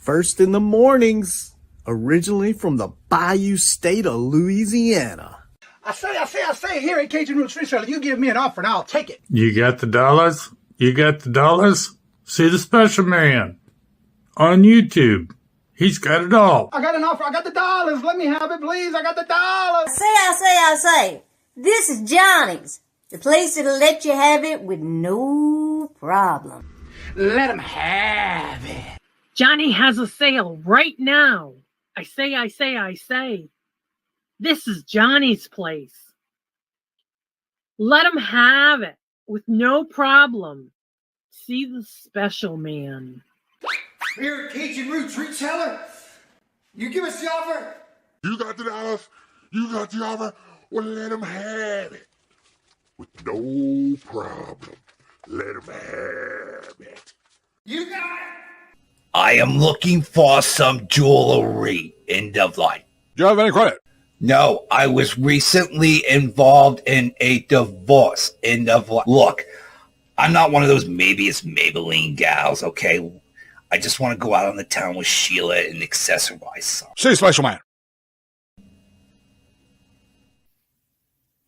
first in the mornings, originally from the Bayou State of Louisiana. I say, here at Cajun Roots Reselling, you give me an offer and I'll take it. You got the dollars? You got the dollars? See the special man on YouTube. He's got it all. I got an offer. I got the dollars. Let me have it, please. I got the dollars. I say. This is Johnny's. The place that'll let you have it with no problem. Let him have it. Johnny has a sale right now. I say. This is Johnny's place. Let him have it with no problem. See the special man. Here at Cajun Roots Reseller, you give us the offer. You got the dollars. You got the offer. Well, let him have it with no problem. Let him have it. You got it. I am looking for some jewelry. End of line. Do you have any credit? No, I was recently involved in a divorce. End of line. Look, I'm not one of those maybe it's Maybelline gals, okay? I just want to go out on the town with Sheila and accessorize some. See, special man.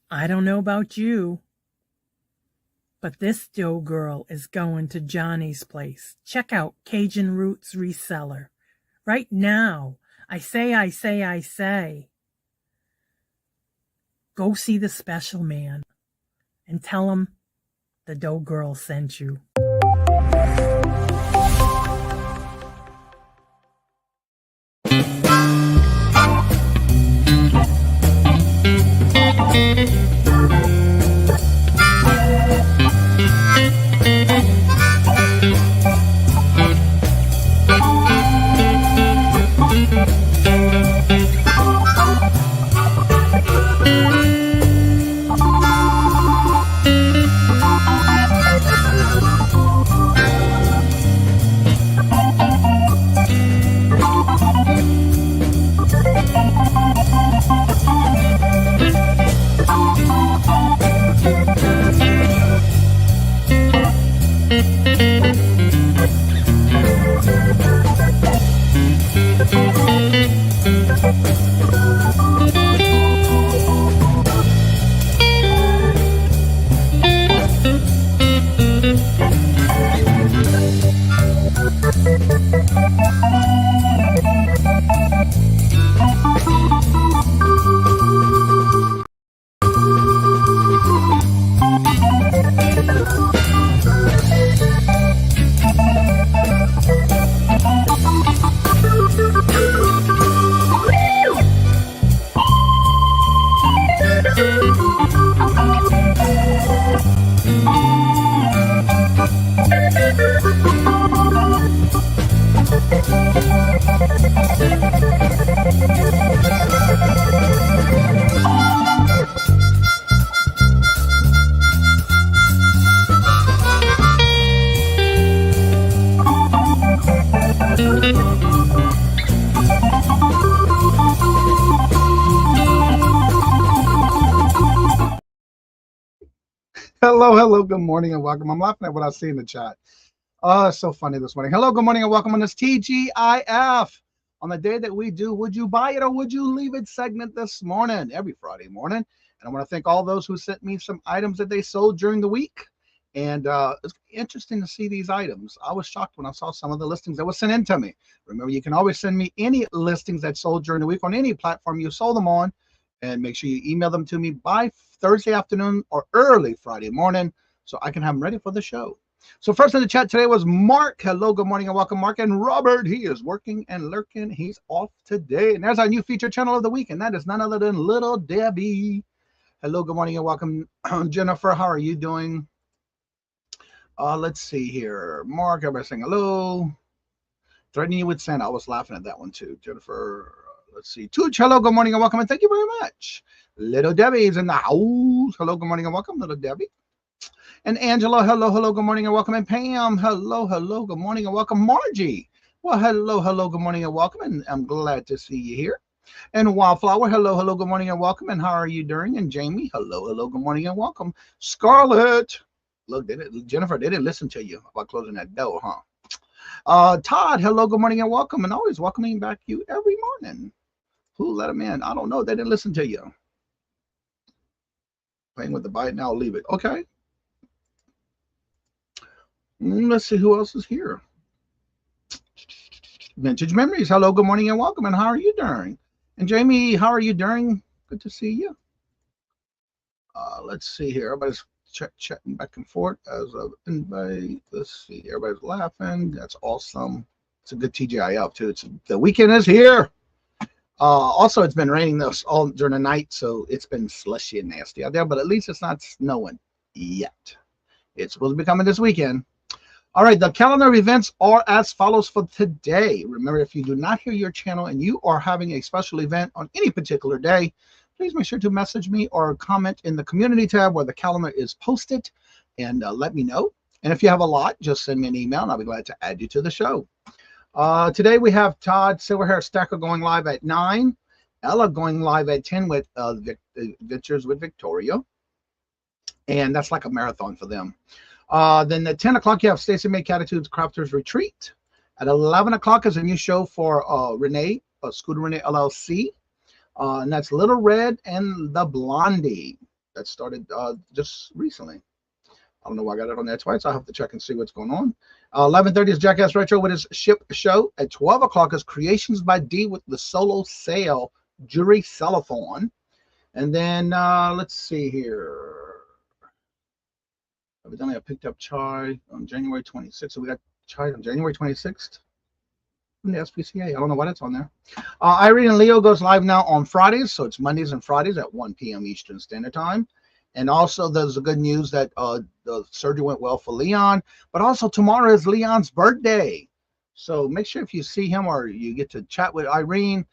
I don't know about you, but this dough girl is going to Johnny's place. Check out Cajun Roots Reseller. Right now. I say. Go see the special man and tell him the dough girl sent you. Hello, good morning and welcome. I'm laughing at what I see in the chat. Oh, it's so funny this morning. Hello, good morning and welcome on this TGIF. On the day that we do Would You Buy It or Would You Leave It segment this morning, every Friday morning. And I want to thank all those who sent me some items that they sold during the week. And it's interesting to see these items. I was shocked when I saw some of the listings that were sent in to me. Remember, you can always send me any listings that sold during the week on any platform you sold them on. And make sure you email them to me by Thursday afternoon or early Friday morning so I can have them ready for the show. So first in the chat today was Mark. Hello, good morning and welcome, Mark. And Robert, he is working and lurking. He's off today. And there's our new feature channel of the week, and that is none other than Little Debbie. Hello, good morning and welcome, Jennifer. How are you doing? Let's see here. Mark, everybody saying hello. Threatening you with Santa. I was laughing at that one too. Jennifer. Let's see. Tooch, hello, good morning and welcome, and thank you very much. Little Debbie is in the house. Hello, good morning and welcome, Little Debbie. And Angela, hello, good morning and welcome. And Pam, hello, good morning and welcome. Margie, well, hello, good morning and welcome. And I'm glad to see you here. And Wildflower, hello, good morning and welcome. And how are you doing? And Jamie, hello, good morning and welcome. Scarlett, look, Jennifer, they didn't listen to you about closing that door, huh? Todd, hello, good morning, and welcome. And always welcoming back you every morning. Who let them in? I don't know. They didn't listen to you. Playing with the bite now, leave it. Okay. Let's see who else is here. Vintage Memories. Hello, good morning, and welcome. And how are you doing? And Jamie, how are you doing? Good to see you. Let's see here. Everybody's chatting back and forth as of invite. Let's see. Everybody's laughing. That's awesome. It's a good TGIF too. The weekend is here. Also, it's been raining this all during the night, so it's been slushy and nasty out there. But at least it's not snowing yet. It's supposed to be coming this weekend. All right, the calendar of events are as follows for today. Remember, if you do not hear your channel and you are having a special event on any particular day, please make sure to message me or comment in the community tab where the calendar is posted and let me know. And if you have a lot, just send me an email and I'll be glad to add you to the show. Today we have Todd Silverhair Stacker going live at 9, Ella going live at 10 with Adventures with Victoria. And that's like a marathon for them. Then at 10 o'clock, you have Stacy Make Attitudes Crafters Retreat. At 11 o'clock is a new show for Renee, Scooter Renee LLC. And that's Little Red and the Blondie. That started just recently. I don't know why I got it on there twice. I'll have to check and see what's going on. 11:30 is Jackass Retro with his ship show. At 12 o'clock is Creations by D with the solo sale jewelry sellathon. And then let's see here. Evidently, I picked up chai on January 26th. So we got chai on January 26th from the SPCA. I don't know why that's on there. Irene and Leo goes live now on Fridays. So it's Mondays and Fridays at 1 p.m. Eastern Standard Time. And also, there's a good news that the surgery went well for Leon. But also, tomorrow is Leon's birthday. So make sure if you see him or you get to chat with Irene,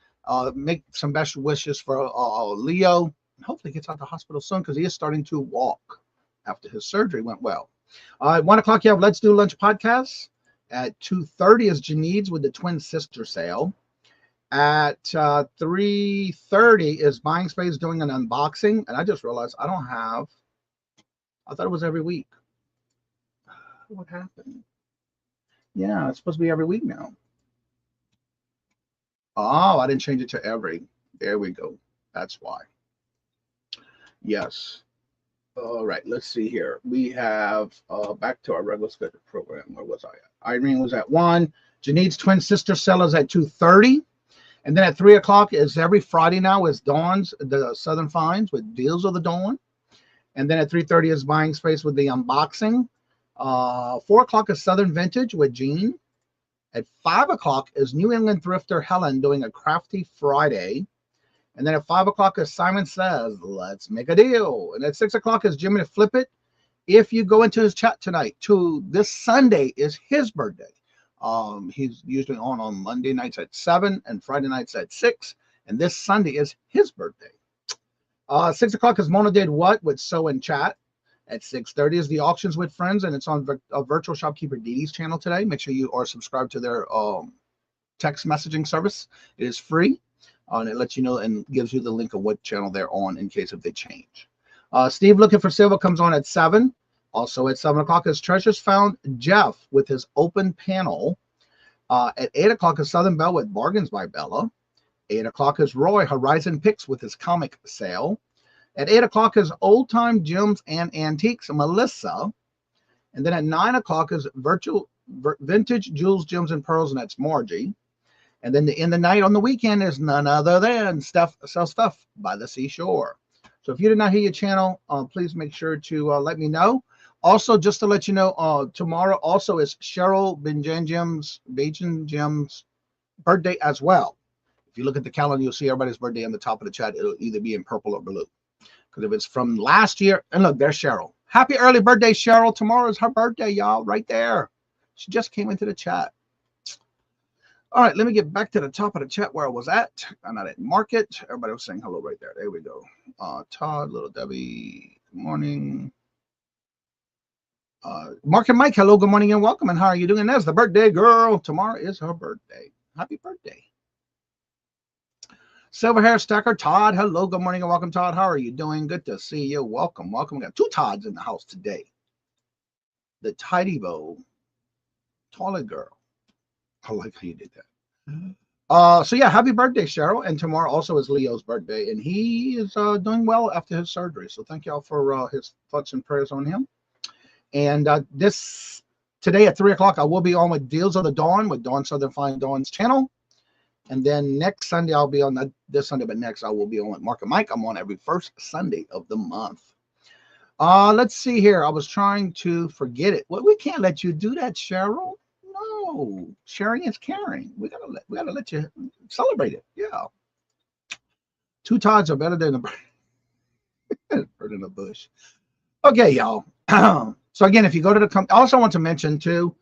make some best wishes for Leo. And hopefully, he gets out of the hospital soon because he is starting to walk after his surgery went well. At 1 o'clock, you have Let's Do Lunch podcast. At 2:30 is Janine's with the twin sister sale. At 3:30 is Buying Space doing an unboxing. And I just realized I don't have, I thought it was every week. What happened? Yeah, it's supposed to be every week now. Oh, I didn't change it to every. There we go. That's why. Yes. All right, let's see here. We have back to our regular schedule program. Where was I at? Irene was at 1. Janine's twin sister sellers at 2:30. And then at 3 o'clock is every Friday now is Dawn's, the Southern Finds with Deals of the Dawn. And then at 3:30 is Buying Space with the unboxing. 4 o'clock is Southern Vintage with Jean. At 5 o'clock is New England Thrifter Helen doing a Crafty Friday. And then at 5 o'clock is Simon Says, Let's Make a Deal. And at 6 o'clock is Jimmy to Flip It. If you go into his chat tonight, this Sunday is his birthday. He's usually on Monday nights at 7 and Friday nights at 6. And this Sunday is his birthday. 6 o'clock is Mona Did What with So and Chat. At 6:30 is the Auctions with Friends, and it's on Virtual Shopkeeper Didi's channel today. Make sure you are subscribed to their text messaging service. It is free. And it lets you know and gives you the link of what channel they're on in case if they change. Steve Looking for Silver comes on at 7. Also at 7 o'clock is Treasures Found Jeff with his open panel. At 8 o'clock is Southern Belle with Bargains by Bella. 8 o'clock is Roy Horizon Picks with his comic sale. At 8 o'clock is Old Time Gems and Antiques, Melissa. And then at 9 o'clock is Vintage Jewels, Gems, and Pearls, and that's Margie. And then in the night on the weekend is none other than Sell Stuff by the Seashore. So if you did not hear your channel, please make sure to let me know. Also, just to let you know, tomorrow also is Cheryl Benjanjim's birthday as well. If you look at the calendar, you'll see everybody's birthday on the top of the chat. It'll either be in purple or blue. Because if it's from last year, and look, there's Cheryl. Happy early birthday, Cheryl. Tomorrow is her birthday, y'all, right there. She just came into the chat. All right, let me get back to the top of the chat where I was at. And I didn't mark it. Everybody was saying hello right there. There we go. Todd, Little Debbie, good morning. Mark and Mike, hello, good morning and welcome. And how are you doing? That's the birthday girl. Tomorrow is her birthday. Happy birthday. Silver Hair Stacker, Todd, hello, good morning and welcome, Todd. How are you doing? Good to see you. Welcome, welcome. We got 2 Todds in the house today. The Tidy Bow, Taller Girl. I like how you did that. So yeah, happy birthday, Cheryl. And tomorrow also is Leo's birthday, and he is doing well after his surgery. So thank y'all for his thoughts and prayers on him. And today at 3 o'clock, I will be on with Deals of the Dawn with Dawn Southern Fine Dawn's channel. And then next Sunday, I'll be on, not this Sunday, but next I will be on with Mark and Mike. I'm on every first Sunday of the month. Let's see here. I was trying to forget it. Well, we can't let you do that, Cheryl. No, sharing is caring. We gotta let you celebrate it. Yeah. Two Todds are better than a bird in a bush. Okay, y'all. So again, if you go to the I also want to mention too,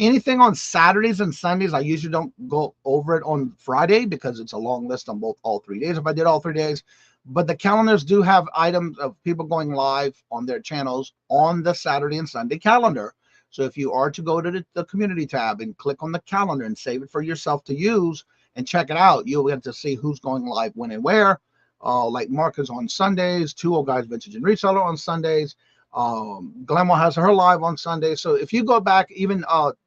anything on Saturdays and Sundays, I usually don't go over it on Friday because it's a long list on all 3 days. If I did all 3 days, but the calendars do have items of people going live on their channels on the Saturday and Sunday calendar. So if you are to go to the community tab and click on the calendar and save it for yourself to use and check it out, you'll get to see who's going live when and where. Like Mark is on Sundays, Two Old Guys Vintage and Reseller on Sundays. Glenmore has her live on Sundays. So if you go back, even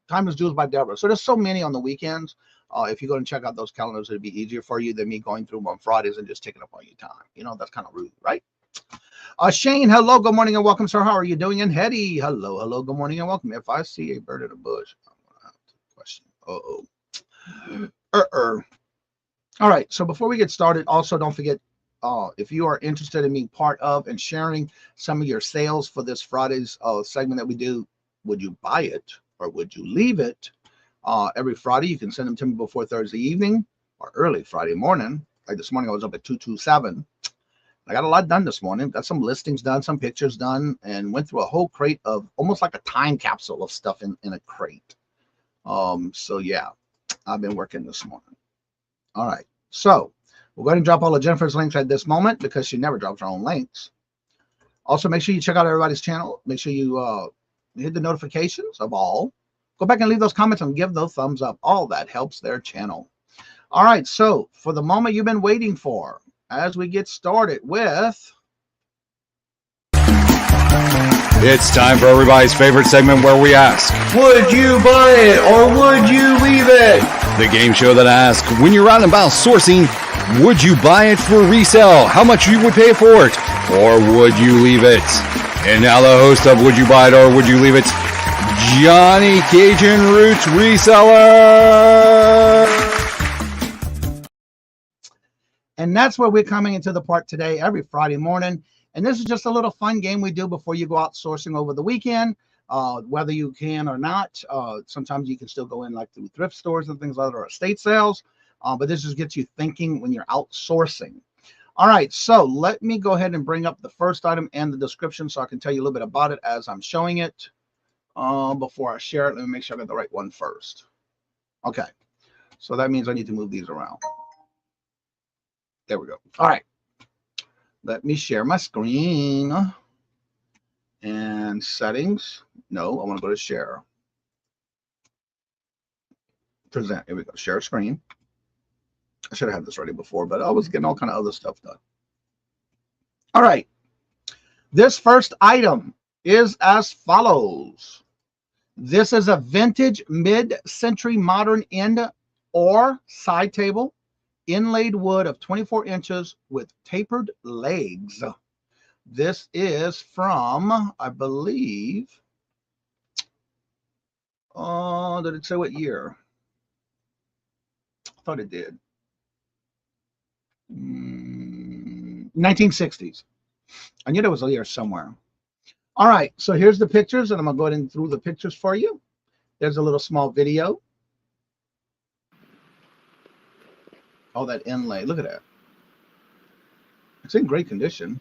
Time is Jewels by Deborah. So there's so many on the weekends. If you go and check out those calendars, it'd be easier for you than me going through them on Fridays and just taking up all your time. You know, that's kind of rude, right? Shane, hello, good morning and welcome, sir. How are you doing? And Hetty, hello, good morning and welcome. If I see a bird in a bush, I'm gonna have to question. All right, so before we get started, also don't forget, if you are interested in being part of and sharing some of your sales for this Friday's segment that we do, would you buy it or would you leave it? Every Friday, you can send them to me before Thursday evening or early Friday morning. Like this morning, I was up at 227. I got a lot done this morning. Got some listings done, some pictures done, and went through a whole crate of almost like a time capsule of stuff in a crate. So yeah, I've been working this morning. All right, so we'll go ahead and drop all of Jennifer's links at this moment because she never drops her own links. Also, make sure you check out everybody's channel. Make sure you hit the notifications of all. Go back and leave those comments and give those thumbs up. All that helps their channel. All right, so for the moment you've been waiting for, as we get started with... It's time for everybody's favorite segment where we ask, would you buy it or would you leave it? The game show that asks, when you're out and about sourcing, would you buy it for resale? How much you would pay for it? Or would you leave it? And now the host of Would You Buy It or Would You Leave It, Johnny Cajun Roots Reseller. And that's where we're coming into the part today, every Friday morning. And this is just a little fun game we do before you go out sourcing over the weekend, whether you can or not. Sometimes you can still go in like through thrift stores and things like that, or estate sales. But this just gets you thinking when you're outsourcing. All right, so let me go ahead and bring up the first item and the description so I can tell you a little bit about it as I'm showing it. Before I share it, let me make sure I got the right one first. Okay, so that means I need to move these around. There we go. All right. Let me share my screen and settings. No, I want to go to share. Present. Here we go. Share screen. I should have had this ready before, but I was getting all kind of other stuff done. All right. This first item is as follows. This is a vintage mid-century modern end or side table. Inlaid wood of 24 inches with tapered legs. This is from, I believe, did it say what year? I thought it did. 1960s. I knew there was a year somewhere. All right, so here's the pictures, and I'm going to go ahead and through the pictures for you. There's a little small video. Oh, that inlay. Look at that. It's in great condition.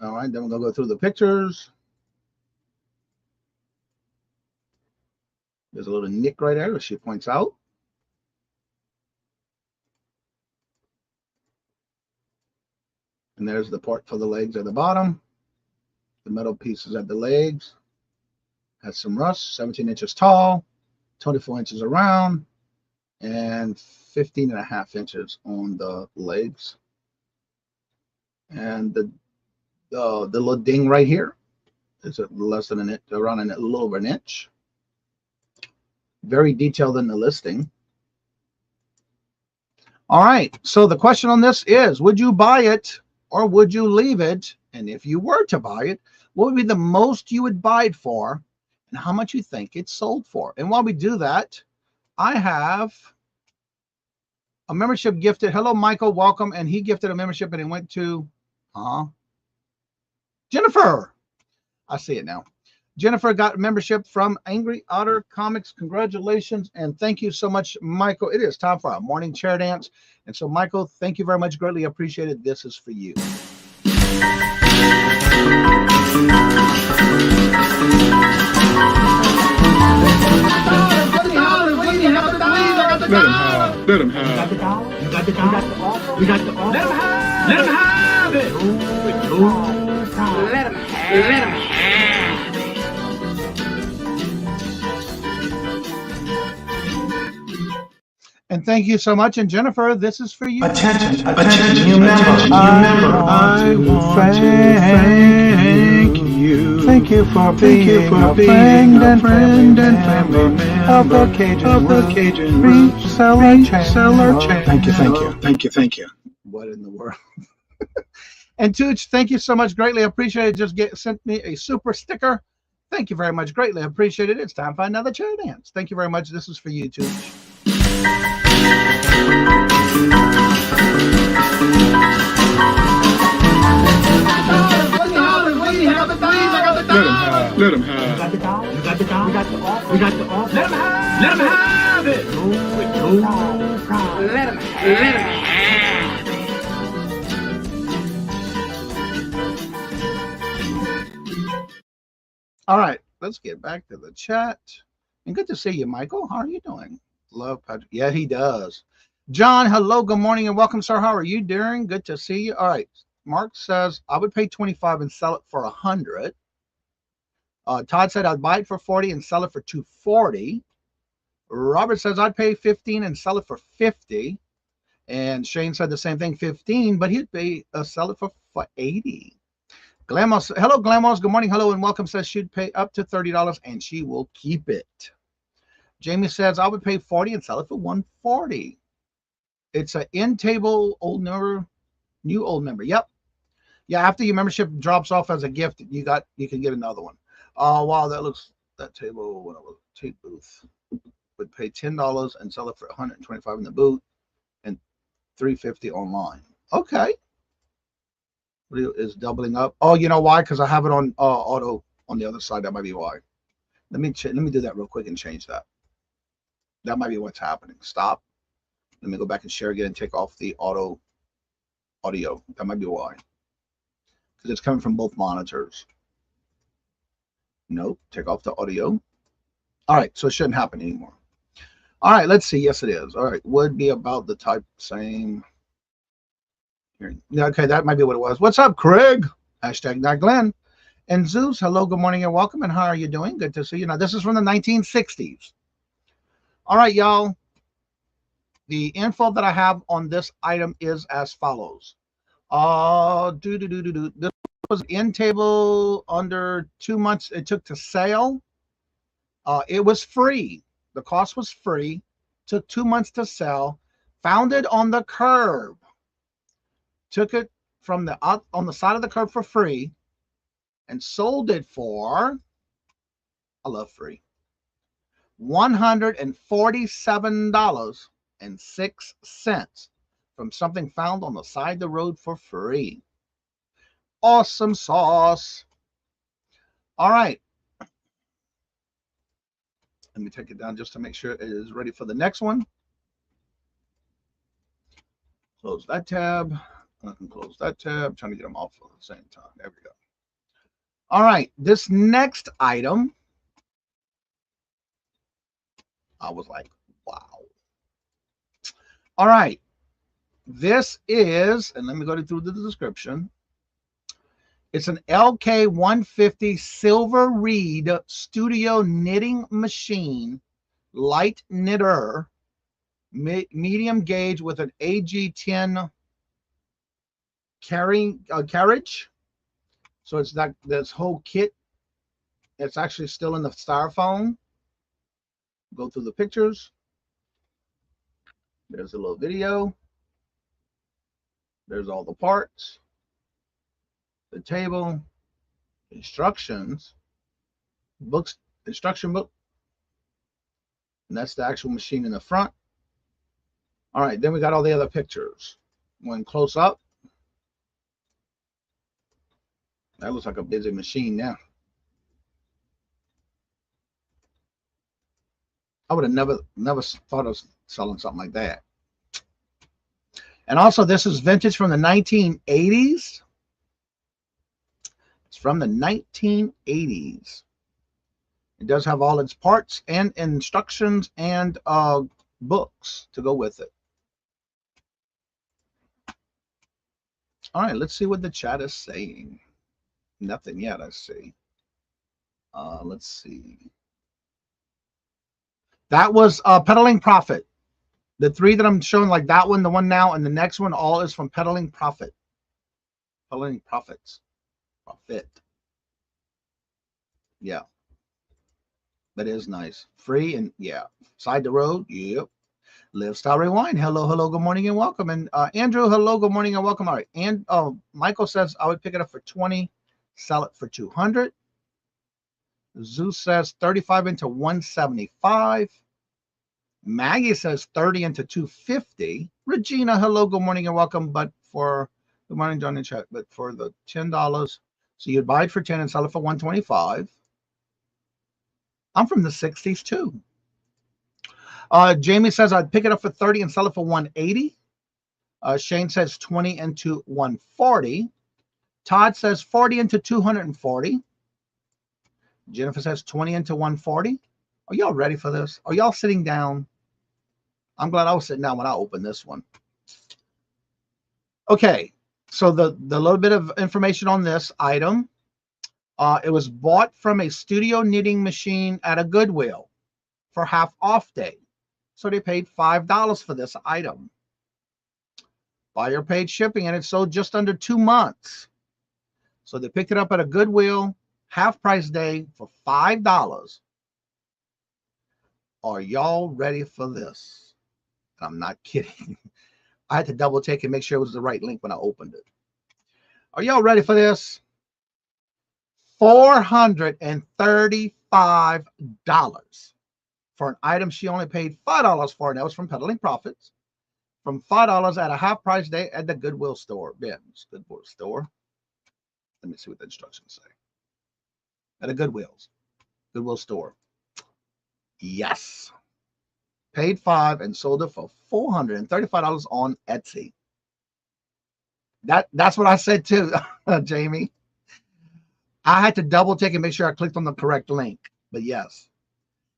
All right, then we're going to go through the pictures. There's a little nick right there, as she points out. And there's the part for the legs at the bottom. The metal pieces at the legs. Has some rust, 17 inches tall, 24 inches around, and 15.5 inches on the legs. And the little ding right here Is it less than an inch? Around a little over an inch. Very detailed in the listing. All right. So the question on this is, would you buy it or would you leave it? And if you were to buy it, what would be the most you would buy it for and how much you think it's sold for? And while we do that, I have a membership gifted. Hello, Michael. Welcome. And he gifted a membership and it went to Jennifer. I see it now. Jennifer got membership from Angry Otter Comics. Congratulations. And thank you so much, Michael. It is time for our morning chair dance. And so, Michael, thank you very much. Greatly appreciated. This is for you. Let him have. You got the offer? We got the offer. Let him have it. Let him have it. And thank you so much. And Jennifer, this is for you. Attention, new member. I want to thank you. Thank you for being a friend and family of the Cajun Reseller channel. Thank you. What in the world? And Tooch, thank you so much. Greatly appreciated. Just sent me a super sticker. Thank you very much. Greatly appreciated. It's time for another chair dance. Thank you very much. This is for you, Tooch. Let him have. You got the dollar? You got the dollar? We got the offer? We got the offer? Let him have it. No problem. Let him have it. All right, let's get back to the chat. And good to see you, Michael. How are you doing? Love Patrick. Yeah, he does. John, hello, good morning, and welcome, sir. How are you doing? Good to see you. All right. Mark says, I would pay 25 and sell it for 100. Todd said, I'd buy it for 40 and sell it for 240. Robert says, I'd pay 15 and sell it for 50. And Shane said the same thing, 15, but he'd pay sell it for 80. Glamos, hello, Glamos. Good morning, hello, and welcome. Says she'd pay up to $30 and she will keep it. Jamie says, I would pay 40 and sell it for 140. It's an in-table old member, new old member. Yep. Yeah, after your membership drops off as a gift, you can get another one. Wow, that table, tape booth would pay $10 and sell it for $125 in the booth and $350 online. Okay. Is doubling up. Oh, you know why? Because I have it on auto on the other side. That might be why. Let me do that real quick and change that. That might be what's happening. Stop. Let me go back and share again and take off the audio. That might be why. Because it's coming from both monitors. Nope. Take off the audio. All right. So it shouldn't happen anymore. All right. Let's see. Yes, it is. All right. Would be about the type same. Here. Okay. That might be what it was. What's up, Craig? Hashtag not Glenn. And Zeus, hello, good morning and welcome. And how are you doing? Good to see you. Now, this is from the 1960s. All right, y'all. The info that I have on this item is as follows. This was in table under 2 months. It took to sale. It was free. The cost was free. Took 2 months to sell. Found it on the curb. Took it from on the side of the curb for free. And sold it for, I love free, $147.06 from something found on the side of the road for free. Awesome sauce. All right. Let me take it down just to make sure it is ready for the next one. Close that tab. I can close that tab. I'm trying to get them off at the same time. There we go. All right, this next item, I was like, wow. All right, this is, and let me go through the description. It's an LK150 silver reed studio knitting machine, light knitter, medium gauge with an AG10 carriage. So it's that this whole kit It's actually still in the styrofoam. Go through the pictures. There's a little video. There's all the parts, the table, instructions, books, instruction book. And that's the actual machine in the front. All right, then we got all the other pictures. One close up. That looks like a busy machine now. I would have never thought of selling something like that. And also, this is vintage from the 1980s. It's from the 1980s. It does have all its parts and instructions and books to go with it. All right, let's see what the chat is saying. Nothing yet, I see. Let's see. That was Peddling Profit. The three that I'm showing, like that one, the one now, and the next one, all is from Peddling Profit. Peddling Profits. Profit. Yeah. That is nice. Free and, yeah. Side the road. Yep. Live Style Rewind. Hello, hello, good morning and welcome. And Andrew, hello, good morning and welcome. All right. And Michael says I would pick it up for 20, sell it for 200. Zeus says 35 into 175. Maggie says 30 into 250. Regina, hello, good morning and welcome. But for good morning, Johnny chat. But for the $10, so you'd buy it for 10 and sell it for 125. I'm from the 60s too. Jamie says I'd pick it up for 30 and sell it for 180. Shane says 20 into 140. Todd says 40 into 240. Jennifer says 20 into 140. Are y'all ready for this? Are y'all sitting down? I'm glad I was sitting down when I opened this one. Okay, so the little bit of information on this item. It was bought from a studio knitting machine at a Goodwill for half off day. So they paid $5 for this item. Buyer paid shipping and it sold just under 2 months. So they picked it up at a Goodwill half price day for $5. Are y'all ready for this? I'm not kidding. I had to double check and make sure it was the right link when I opened it. Are y'all ready for this? $435 for an item she only paid $5 for, and that was from Peddling Profits. From $5 at a half price day at the Goodwill store. Ben's Goodwill store. Let me see what the instructions say. At a Goodwill store. Yes. Paid $5 and sold it for $435 on Etsy. That's what I said too, Jamie. I had to double check and make sure I clicked on the correct link. But yes.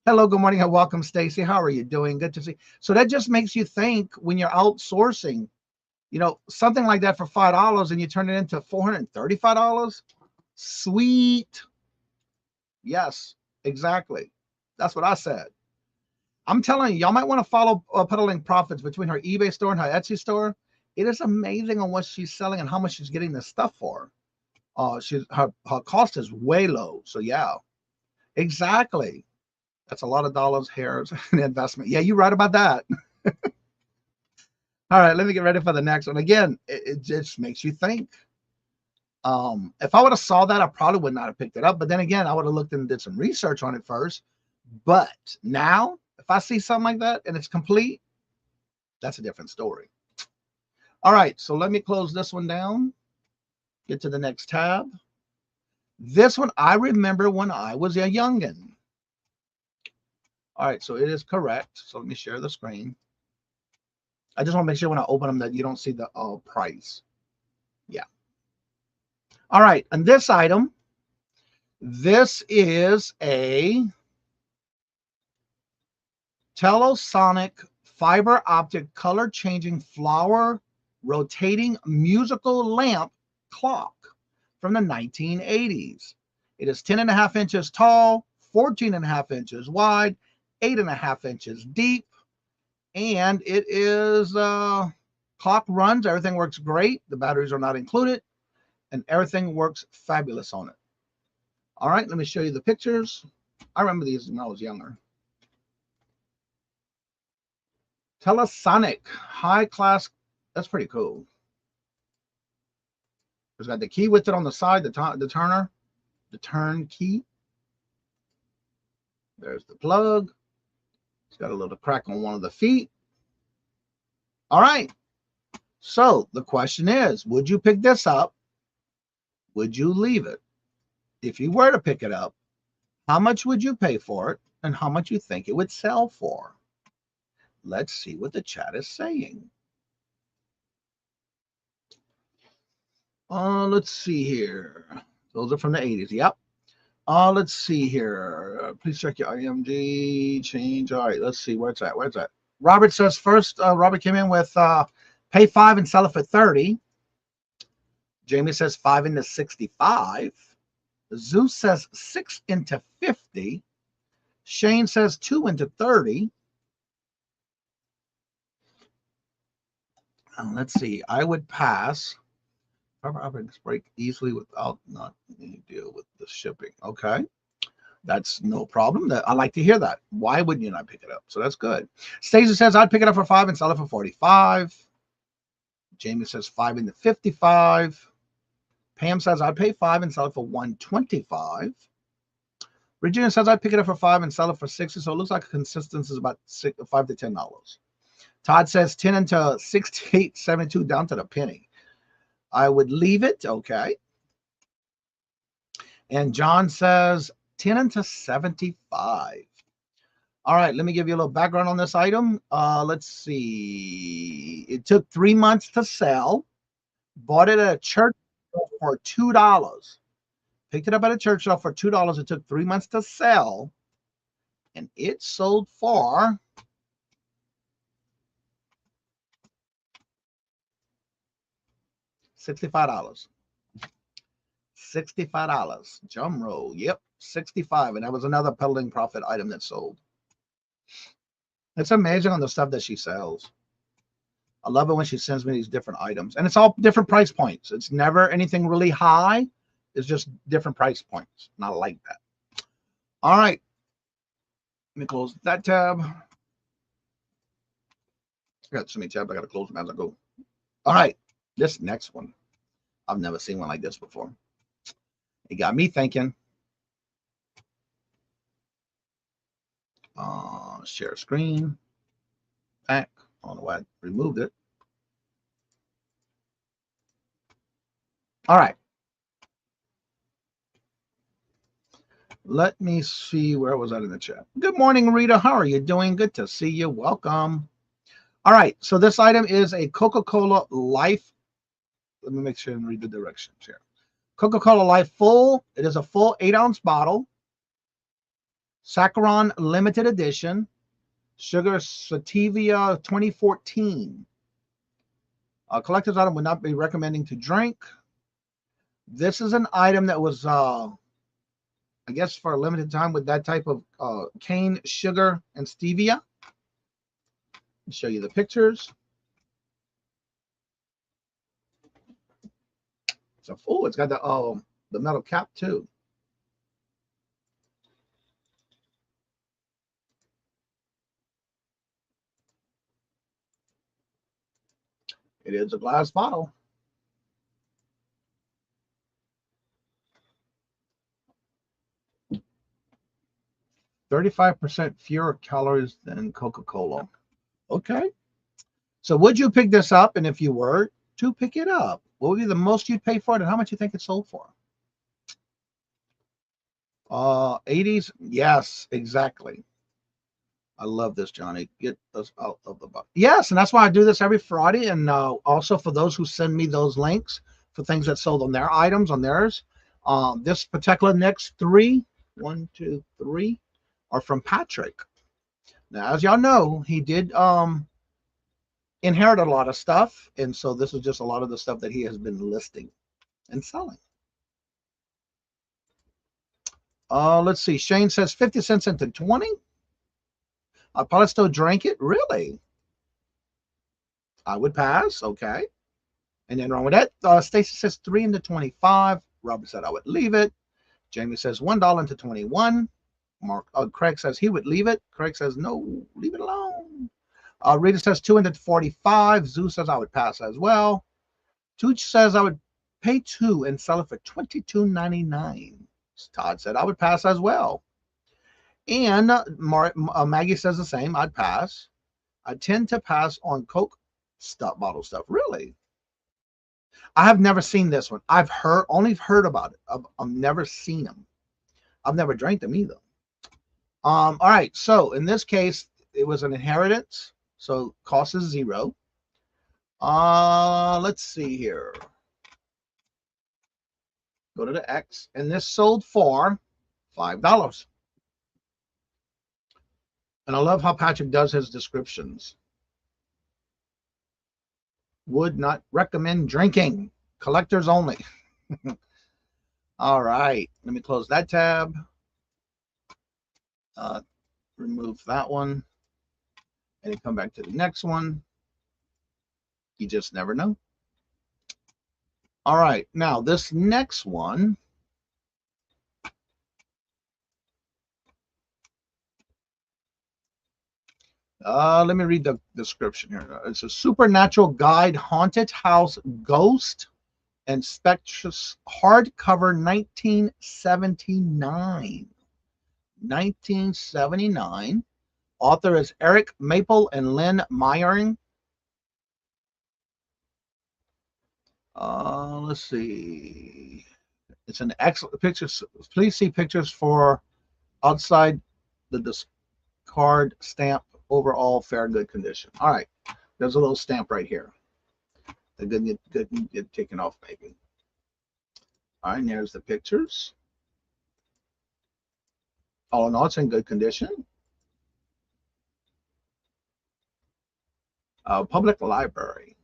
Hello, good morning and welcome, Stacy. How are you doing? Good to see. So that just makes you think when you're outsourcing, you know, something like that for $5 and you turn it into $435. Sweet. Yes, exactly. That's what I said. I'm telling you, y'all might want to follow Peddling Profits between her eBay store and her Etsy store. It is amazing on what she's selling and how much she's getting this stuff for. Her cost is way low. So yeah, exactly. That's a lot of dollars, hairs, and investment. Yeah, you're right about that. All right, let me get ready for the next one. Again, it just makes you think. If I would have saw that, I probably would not have picked it up. But then again, I would have looked and did some research on it first. But now, if I see something like that and it's complete, that's a different story. All right, so let me close this one down. Get to the next tab. This one, I remember when I was a youngin'. All right, so it is correct. So let me share the screen. I just want to make sure when I open them that you don't see the price. Yeah. All right, and this item, this is a Telesonic fiber optic color changing flower rotating musical lamp clock from the 1980s. It is 10.5 inches tall, 14.5 inches wide, 8.5 inches deep, and it is clock runs. Everything works great. The batteries are not included, and everything works fabulous on it. All right, let me show you the pictures. I remember these when I was younger. Telesonic, high class. That's pretty cool. It's got the key with it on the side, the turn key. There's the plug. It's got a little crack on one of the feet. All right. So the question is, would you pick this up? Would you leave it? If you were to pick it up, how much would you pay for it and how much you think it would sell for? Let's see what the chat is saying. Let's see here. Those are from the 80s. Yep. Let's see here. Please check your IMG change. All right, let's see. Where's that? Where's that? Robert says first, Robert came in with pay 5 and sell it for 30. Jamie says 5 into 65. Zeus says 6 into 50. Shane says 2 into 30. Let's see. I would pass. Operations break easily without not any deal with the shipping. Okay. That's no problem. I like to hear that. Why wouldn't you not pick it up? So that's good. Stacey says I'd pick it up for 5 and sell it for 45. Jamie says 5 into 55. Pam says I'd pay 5 and sell it for 125. Regina says I'd pick it up for 5 and sell it for 60. So it looks like consistency is about $5 to $10. Todd says 10 into 68.72 down to the penny. I would leave it. Okay. And John says 10 into 75. All right. Let me give you a little background on this item. Let's see. It took 3 months to sell. Bought it at a church for $2. Picked it up at a church sale for $2. It took 3 months to sell. And it sold for $65. $65. Drum roll. Yep. 65. And that was another peddling profit item that sold. It's amazing on the stuff that she sells. I love it when she sends me these different items. And it's all different price points. It's never anything really high. It's just different price points. And I like that. All right. Let me close that tab. I got so many tabs. I got to close them as I go. All right. This next one, I've never seen one like this before. It got me thinking. Share screen. Back. I don't know why I removed it. All right. Let me see. Where was that in the chat? Good morning, Rita. How are you doing? Good to see you. Welcome. All right. So this item is a Coca-Cola Life. Let me make sure and read the directions here. Coca-Cola Life Full. It is a full 8-ounce bottle. Saccharon Limited Edition. Sugar Sativa 2014. Collector's item would not be recommending to drink. This is an item that was, I guess, for a limited time with that type of cane sugar and stevia. I'll show you the pictures. So, oh, it's got the metal cap too. It is a glass bottle. %35 fewer calories than Coca-Cola. Okay. So would you pick this up? And if you were to pick it up, what would be the most you'd pay for it and how much you think it sold for? 80s. Yes, exactly. I love this, Johnny. Get us out of the box. Yes, and that's why I do this every Friday. And also for those who send me those links for things that sold on their items, on theirs. This particular next 3, 1, 2, 3, are from Patrick. Now, as y'all know, he did inherit a lot of stuff. And so this is just a lot of the stuff that he has been listing and selling. Let's see. Shane says 50 cents into 20. I probably still drank it. Really? I would pass. Okay. And then wrong with that. Stacy says 3 into 25. Robert said I would leave it. Jamie says $1 into 21. Craig says he would leave it. Craig says no, leave it alone. Rita says 2 into 45. Zoo says I would pass as well. Tooch says I would pay 2 and sell it for $22.99. Todd said I would pass as well. And Maggie says the same. I'd pass. I tend to pass on Coke bottle stuff. Really? I have never seen this one. I've only heard about it. I've never seen them. I've never drank them either. All right. So in this case, it was an inheritance. So cost is 0. Let's see here. Go to the X, and this sold for $5. And I love how Patrick does his descriptions. Would not recommend drinking. Collectors only. All right. Let me close that tab. Remove that one. And then come back to the next one. You just never know. All right. Now, this next one. Let me read the description here. It's a supernatural guide, haunted house, ghost, and spectrous hardcover 1979. 1979. Author is Eric Maple and Lynn Meyering. Let's see. It's an excellent picture. Please see pictures for outside the discard stamp. Overall fair good condition. All right, there's a little stamp right here. That didn't get taken off maybe. All right, and there's the pictures. All in all, it's in good condition. Public library.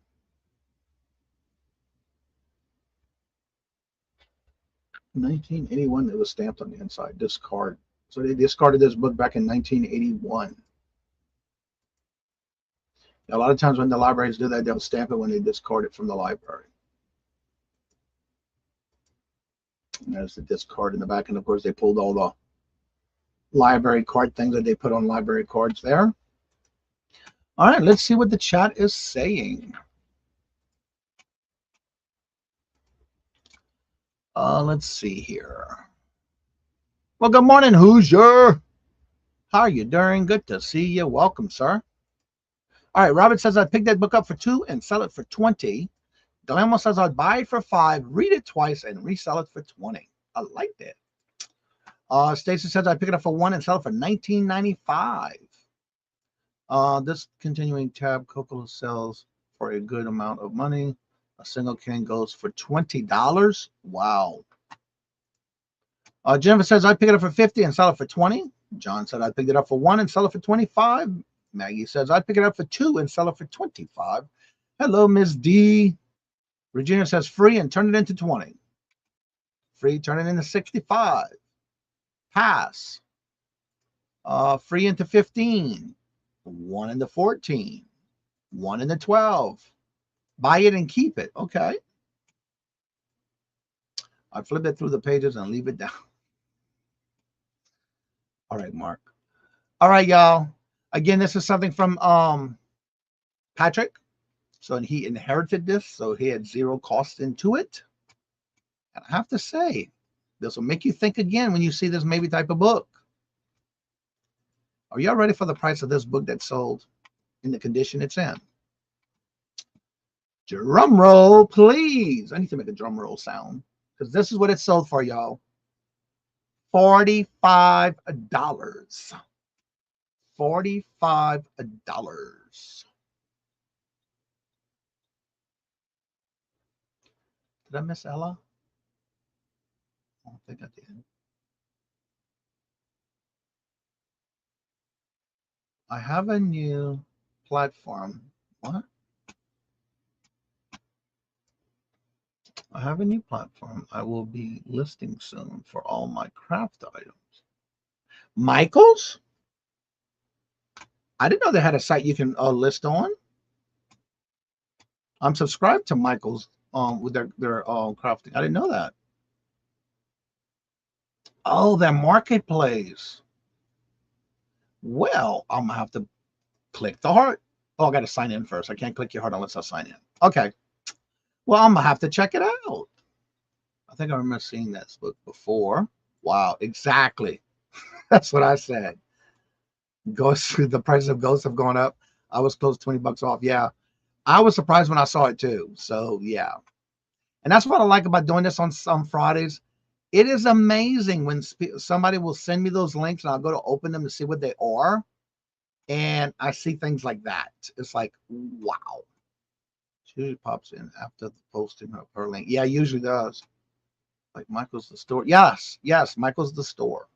$1981. It was stamped on the inside. Discard. So they discarded this book back in 1981. A lot of times when the libraries do that, they'll stamp it when they discard it from the library. And there's the discard in the back. And of course, they pulled all the library card things that they put on library cards there. All right, let's see what the chat is saying. Let's see here. Well, good morning, Hoosier. How are you doing? Good to see you. Welcome, sir. All right, Robert says I'd pick that book up for 2 and sell it for 20. Guillermo says I'd buy it for 5, read it twice, and resell it for 20. I like that. Stacy says I'd pick it up for 1 and sell it for $19.95. This continuing tab, Coca-Cola sells for a good amount of money. A single can goes for $20. Wow. Jennifer says I'd pick it up for 50 and sell it for 20. John said I'd pick it up for 1 and sell it for 25. Maggie says I'd pick it up for 2 and sell it for 25. Hello, Miss D. Regina says free and turn it into 20. Free, turn it into 65. Pass. Free into 15. 1 into 14. 1 into 12. Buy it and keep it. Okay. I flip it through the pages and leave it down. All right, Mark. All right, y'all. Again, this is something from Patrick. So he inherited this, so he had 0 cost into it. And I have to say, this will make you think again when you see this maybe type of book. Are y'all ready for the price of this book that sold in the condition it's in? Drum roll, please. I need to make a drum roll sound because this is what it sold for, y'all. $45. $45. Did I miss Ella? I don't think I did. I have a new platform. What? I have a new platform I will be listing soon for all my craft items. Michael's? I didn't know they had a site you can list on. I'm subscribed to Michael's with their crafting. I didn't know that. Oh, their marketplace. Well, I'm gonna have to click the heart. Oh, I got to sign in first. I can't click your heart unless I sign in. Okay. Well, I'm gonna have to check it out. I think I remember seeing this book before. Wow, exactly. That's what I said. Ghosts, the price of ghosts have gone up. I was close to $20 off. Yeah. I was surprised when I saw it too. So yeah. And that's what I like about doing this on some Fridays. It is amazing when somebody will send me those links and I'll go to open them to see what they are. And I see things like that. It's like, wow. She usually pops in after the posting of her link. Yeah, usually does. Like Michael's the store. Yes, yes, Michael's the store.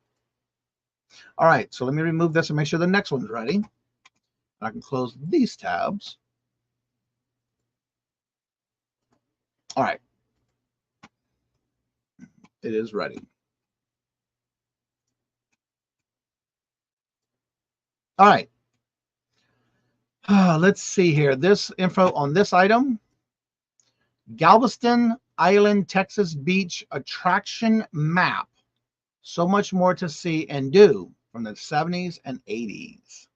All right, so let me remove this and make sure the next one's ready. I can close these tabs. All right. It is ready. All right. Let's see here. This info on this item. Galveston Island, Texas Beach attraction map. So much more to see and do from the 70s and 80s.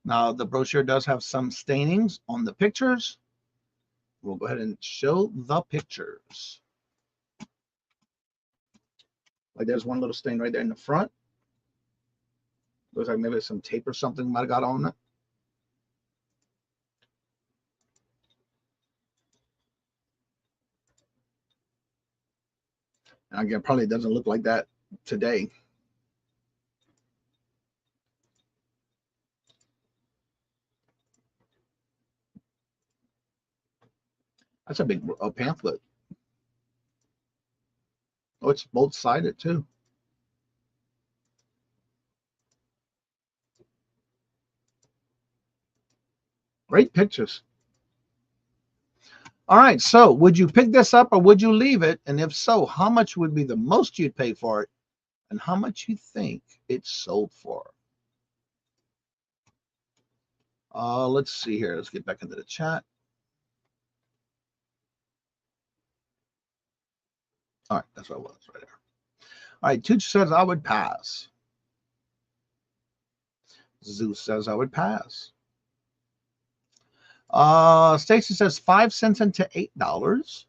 Now, the brochure does have some stainings on the pictures. We'll go ahead and show the pictures. Like there's one little stain right there in the front. Looks like maybe some tape or something might have got on it. And again, probably doesn't look like that today. That's a big pamphlet. Oh, it's both-sided too. Great pictures. All right, so would you pick this up or would you leave it? And if so, how much would be the most you'd pay for it? And how much you think it's sold for? Let's see here. Let's get back into the chat. All right, that's what it was right there. All right, Tooch says I would pass. Zeus says I would pass. Stacy says 5 cents into $8.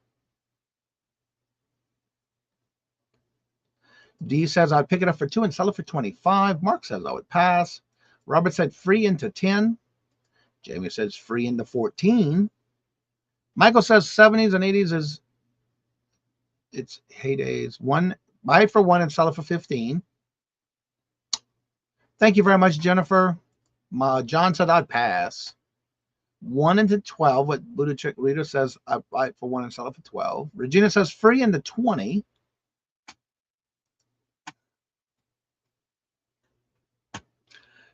D says I'd pick it up for 2 and sell it for 25. Mark says I would pass. Robert said free into 10. Jamie says free into 14. Michael says 70s and 80s is its heydays. Buy it for 1 and sell it for 15. Thank you very much, Jennifer. John said I'd pass. 1 into 12. What Buddha Trick Reader says I buy it for 1 and sell it for 12. Regina says free into 20.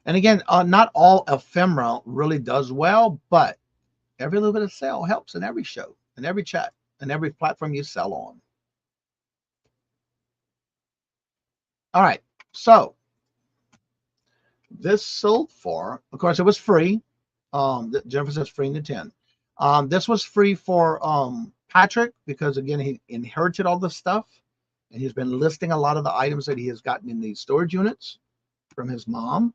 And again, not all ephemera really does well, but every little bit of sale helps in every show, in every chat, and every platform you sell on. All right, so this sold for, of course, it was free. Jennifer says free into 10. This was free for Patrick because, again, he inherited all this stuff, and he's been listing a lot of the items that he has gotten in these storage units from his mom.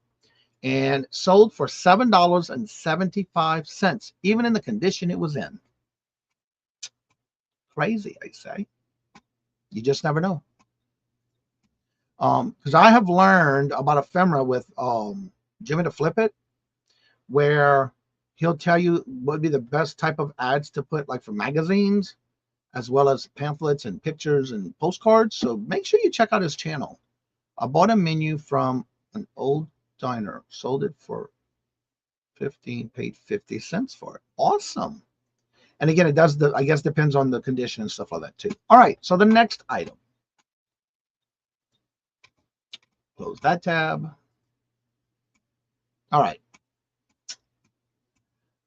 And sold for $7.75, even in the condition it was in. Crazy, I say. You just never know. Because I have learned about ephemera with Jimmy to Flip It, where he'll tell you what would be the best type of ads to put, like for magazines, as well as pamphlets and pictures and postcards. So make sure you check out his channel. I bought a menu from an old diner, sold it for 15, paid 50 cents for it. Awesome. And again, it does, I guess, depends on the condition and stuff like that too. All right, so the next item. Close that tab. All right.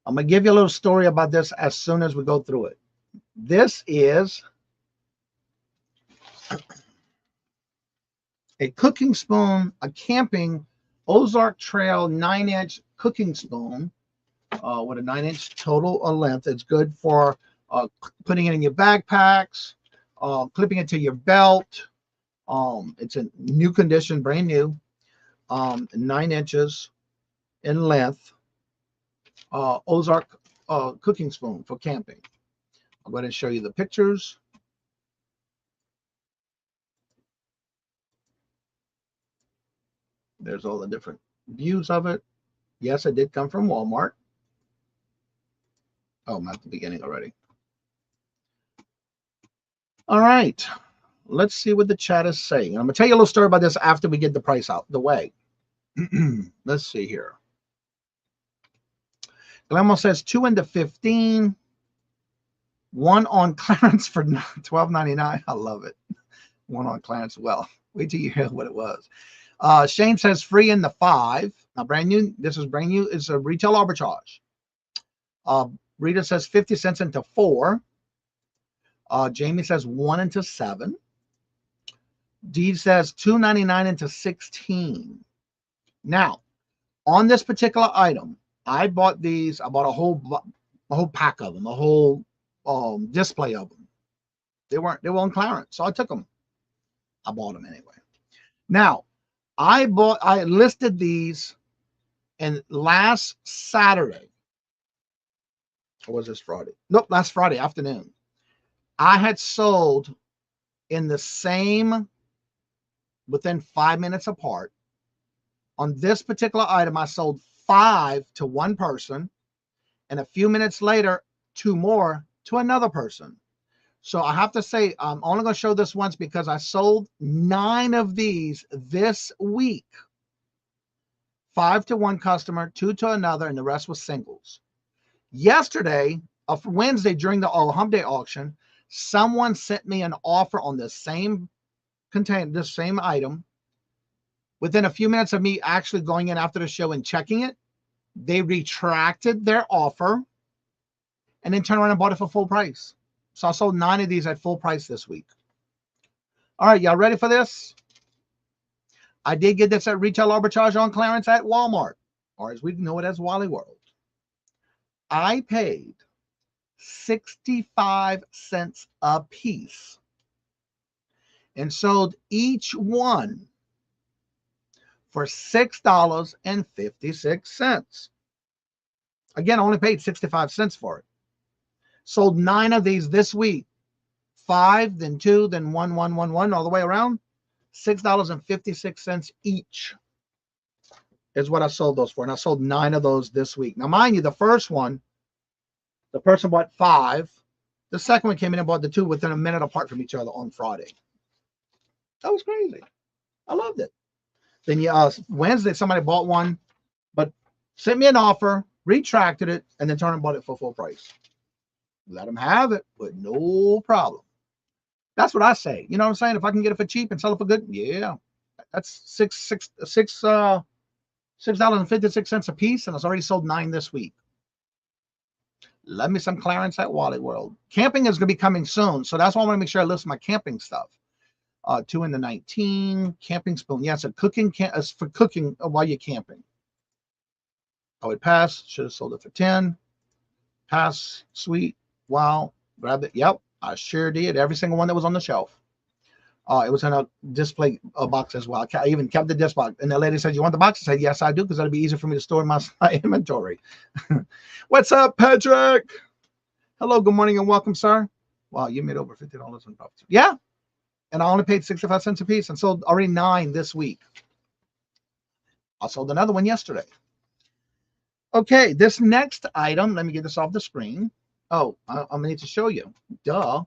I'm going to give you a little story about this as soon as we go through it. This is a cooking spoon, a camping Ozark Trail 9-inch cooking spoon with a 9-inch total length. It's good for putting it in your backpacks, clipping it to your belt. It's in new condition, brand new, 9 inches in length. Ozark cooking spoon for camping. I'll go ahead and show you the pictures. There's all the different views of it. Yes, it did come from Walmart. Oh, I'm at the beginning already. All right. Let's see what the chat is saying. I'm going to tell you a little story about this after we get the price out the way. Let's see here. Guillermo says 2 into 15. 1 on clearance for $12.99. I love it. 1 on clearance. Well, wait till you hear what it was. Shane says free in the 5. Now, brand new. This is brand new. It's a retail arbitrage. Rita says 50 cents into 4. Jamie says 1 into 7. Dee says $2.99 into 16. Now, on this particular item, I bought these. I bought a whole pack of them, a whole display of them. They were on clearance, so I took them. I bought them anyway. Now, I listed these, and last Saturday, or was this Friday? Nope, last Friday afternoon, I had sold in the same, within 5 minutes apart. On this particular item, I sold 5 to one person, and a few minutes later, 2 more to another person. So I have to say, I'm only going to show this once because I sold 9 of these this week. 5 to one customer, 2 to another, and the rest was singles. Yesterday, Wednesday, during the Hump Day auction, someone sent me an offer on this same item. Within a few minutes of me actually going in after the show and checking it, they retracted their offer and then turned around and bought it for full price. So I sold 9 of these at full price this week. All right, y'all ready for this? I did get this at retail arbitrage on clearance at Walmart, or as we know it as Wally World. I paid 65 cents a piece and sold each one for $6.56. Again, I only paid 65 cents for it. Sold 9 of these this week. 5, then 2, then 1, 1, 1, 1, all the way around. $6.56 each is what I sold those for. And I sold 9 of those this week. Now, mind you, the first one, the person bought 5. The second one came in and bought the 2 within a minute apart from each other on Friday. That was crazy. I loved it. Then Wednesday, somebody bought one, but sent me an offer, retracted it, and then turned and bought it for full price. Let them have it with no problem. That's what I say. You know what I'm saying? If I can get it for cheap and sell it for good, yeah. That's $6.56 a piece, and it's already sold 9 this week. Love me some clearance at Wally World. Camping is going to be coming soon, so that's why I want to make sure I list my camping stuff. 2 in the 19 camping spoon. Yeah, it's a cooking it's for cooking while you're camping. I would pass. Should have sold it for 10. Pass. Sweet. Wow. Grab it. Yep, I sure did. Every single one that was on the shelf. It was in a display box as well. I even kept the disc box. And the lady said, "You want the box?" I said, "Yes, I do, because that'll be easier for me to store in my inventory." What's up, Patrick? Hello, good morning, and welcome, sir. Wow, you made over $50 in profit. Yeah. And I only paid 65 cents a piece and sold already 9 this week. I sold another one yesterday. Okay, this next item, let me get this off the screen. Oh, I'm going to need to show you. Duh.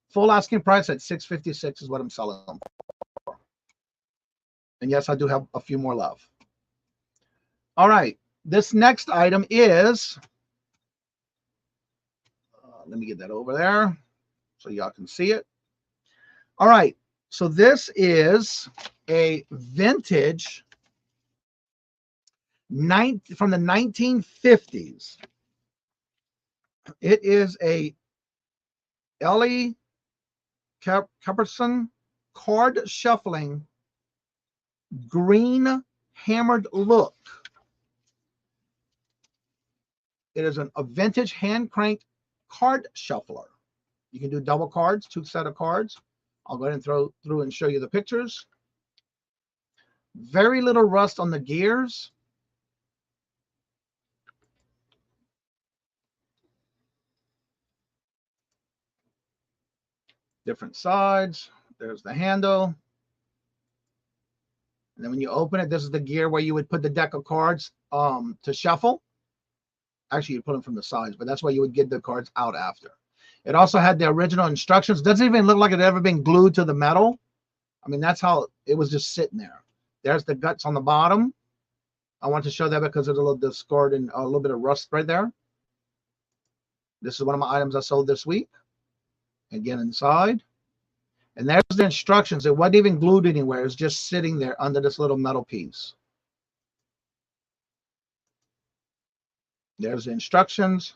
Full asking price at $6.56 is what I'm selling them for. And yes, I do have a few more left. All right, this next item is, let me get that over there so y'all can see it. All right, so this is a vintage from the 1950s. It is a Ellie Caperson card shuffling green hammered look. It is a vintage hand cranked card shuffler. You can do double cards, 2 set of cards. I'll go ahead and throw through and show you the pictures. Very little rust on the gears. Different sides. There's the handle. And then when you open it, this is the gear where you would put the deck of cards to shuffle. Actually, you put them from the sides, but that's why you would get the cards out after. It also had the original instructions. Doesn't even look like it had ever been glued to the metal. I mean, that's how it was just sitting there. There's the guts on the bottom. I want to show that because there's a little discord and a little bit of rust right there. This is one of my items I sold this week. Again, inside. And there's the instructions. It wasn't even glued anywhere. It's just sitting there under this little metal piece. There's the instructions.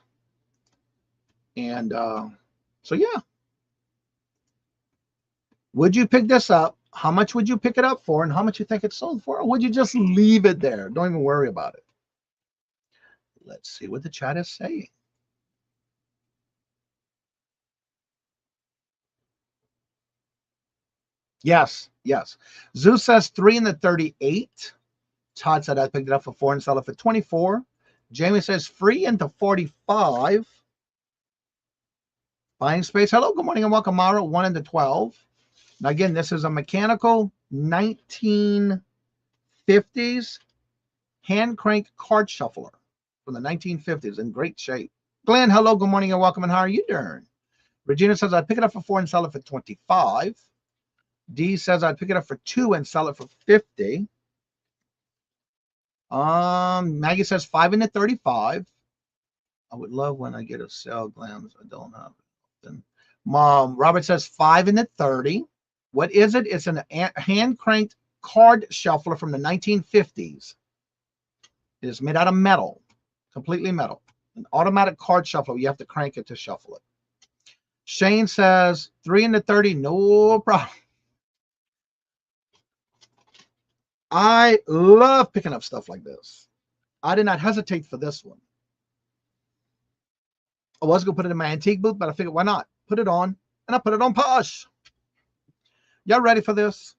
And so, yeah. Would you pick this up? How much would you pick it up for? And how much you think it's sold for? Or would you just leave it there? Don't even worry about it. Let's see what the chat is saying. Yes, yes. Zeus says 3 in the 38. Todd said I picked it up for 4 and sell it for 24. Jamie says free into 45. Buying space. Hello, good morning and welcome, Mara. 1 into 12. Now again, this is a mechanical 1950s hand crank card shuffler from the 1950s in great shape. Glenn, hello, good morning and welcome. And how are you doing? Regina says I'd pick it up for 4 and sell it for 25. D says I'd pick it up for 2 and sell it for 50. Maggie says 5 into 35. I would love when I get a sale glams. I don't have it. Mom, Robert says 5 into 30. What is it? It's a hand cranked card shuffler from the 1950s. It is made out of metal, completely metal. An automatic card shuffler. You have to crank it to shuffle it. Shane says 3 into 30. No problem. I love picking up stuff like this. I did not hesitate for this one. I was going to put it in my antique booth, but I figured, why not? Put it on, and I put it on Posh. Y'all ready for this?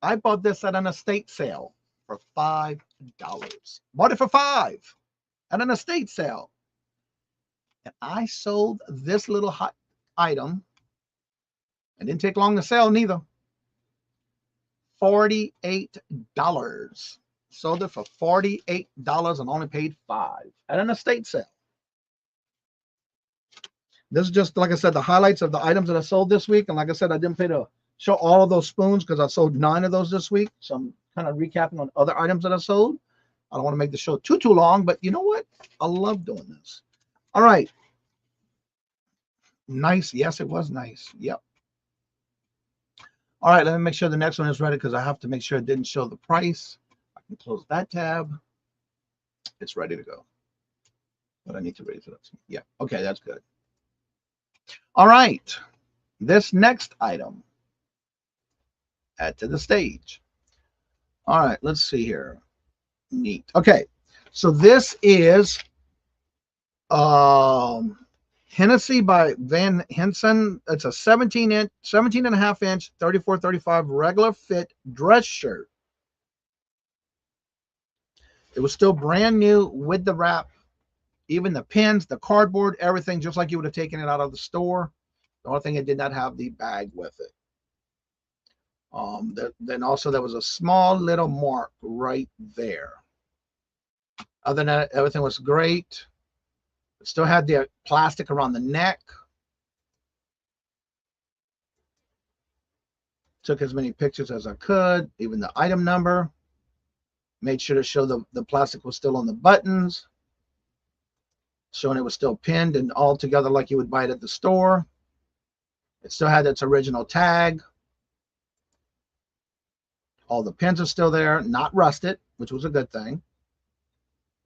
I bought this at an estate sale for $5. Bought it for $5 at an estate sale. And I sold this little hot item. It didn't take long to sell neither. $48. Sold it for $48 and only paid $5 at an estate sale. This is just, like I said, the highlights of the items that I sold this week. And like I said, I didn't pay to show all of those spoons because I sold 9 of those this week. So I'm kind of recapping on other items that I sold. I don't want to make the show too long, but you know what? I love doing this. All right. Nice. Yes, it was nice. Yep. All right, let me make sure the next one is ready because I have to make sure it didn't show the price. I can close that tab. It's ready to go. But I need to raise it up. Yeah, okay, that's good. All right, this next item. Add to the stage. All right, let's see here. Neat. Okay, so this is Hennessy by Van Hensen. It's a 17 and a half inch, 34-35 regular fit dress shirt. It was still brand new with the wrap, even the pins, the cardboard, everything, just like you would have taken it out of the store. The only thing, it did not have the bag with it. Then also there was a small little mark right there. Other than that, everything was great. It still had the plastic around the neck. Took as many pictures as I could, even the item number. Made sure to show the plastic was still on the buttons, showing it was still pinned and all together like you would buy it at the store. It still had its original tag. All the pins are still there, not rusted, which was a good thing.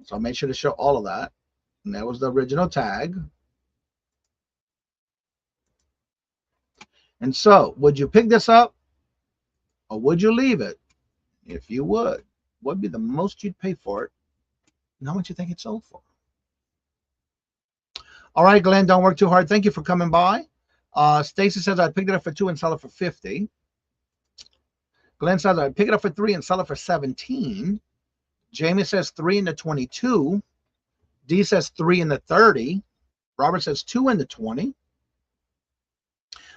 So I made sure to show all of that. And that was the original tag. And so, would you pick this up or would you leave it? If you would, what would be the most you'd pay for it? And how much you think it sold for? All right, Glenn, don't work too hard. Thank you for coming by. Stacy says I'd pick it up for 2 and sell it for 50. Glenn says I'd pick it up for 3 and sell it for 17. Jamie says 3 into 22. D says 3 into 30. Robert says 2 into 20.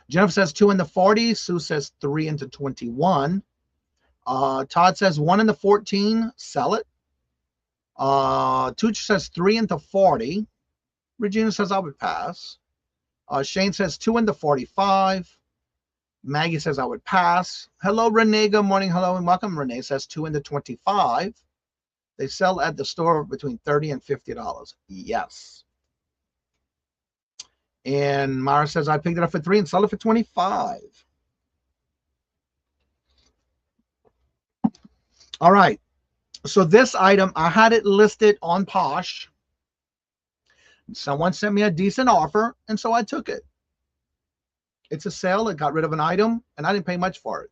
Jennifer says 2 into 40. Sue says 3 into 21. Todd says 1 into 14. Sell it. Tooch says 3 into 40. Regina says I would pass. Shane says 2 into 45. Maggie says I would pass. Hello, Renee. Good morning. Hello and welcome. Renee says 2 into 25. They sell at the store between $30 and $50. Yes. And Mara says I picked it up for 3 and sell it for 25. All right. So this item, I had it listed on Posh. Someone sent me a decent offer, and so I took it. It's a sale. It got rid of an item, and I didn't pay much for it.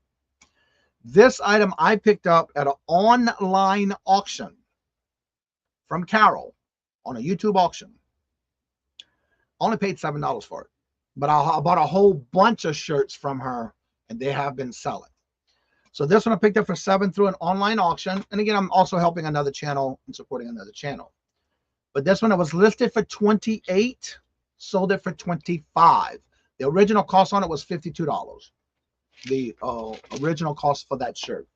This item I picked up at an online auction from Carol on a YouTube auction. Only paid $7 for it. But I bought a whole bunch of shirts from her, and they have been selling. So this one I picked up for $7 through an online auction. And again, I'm also helping another channel and supporting another channel. But this one, it was listed for $28, sold it for $25. The original cost on it was $52. The original cost for that shirt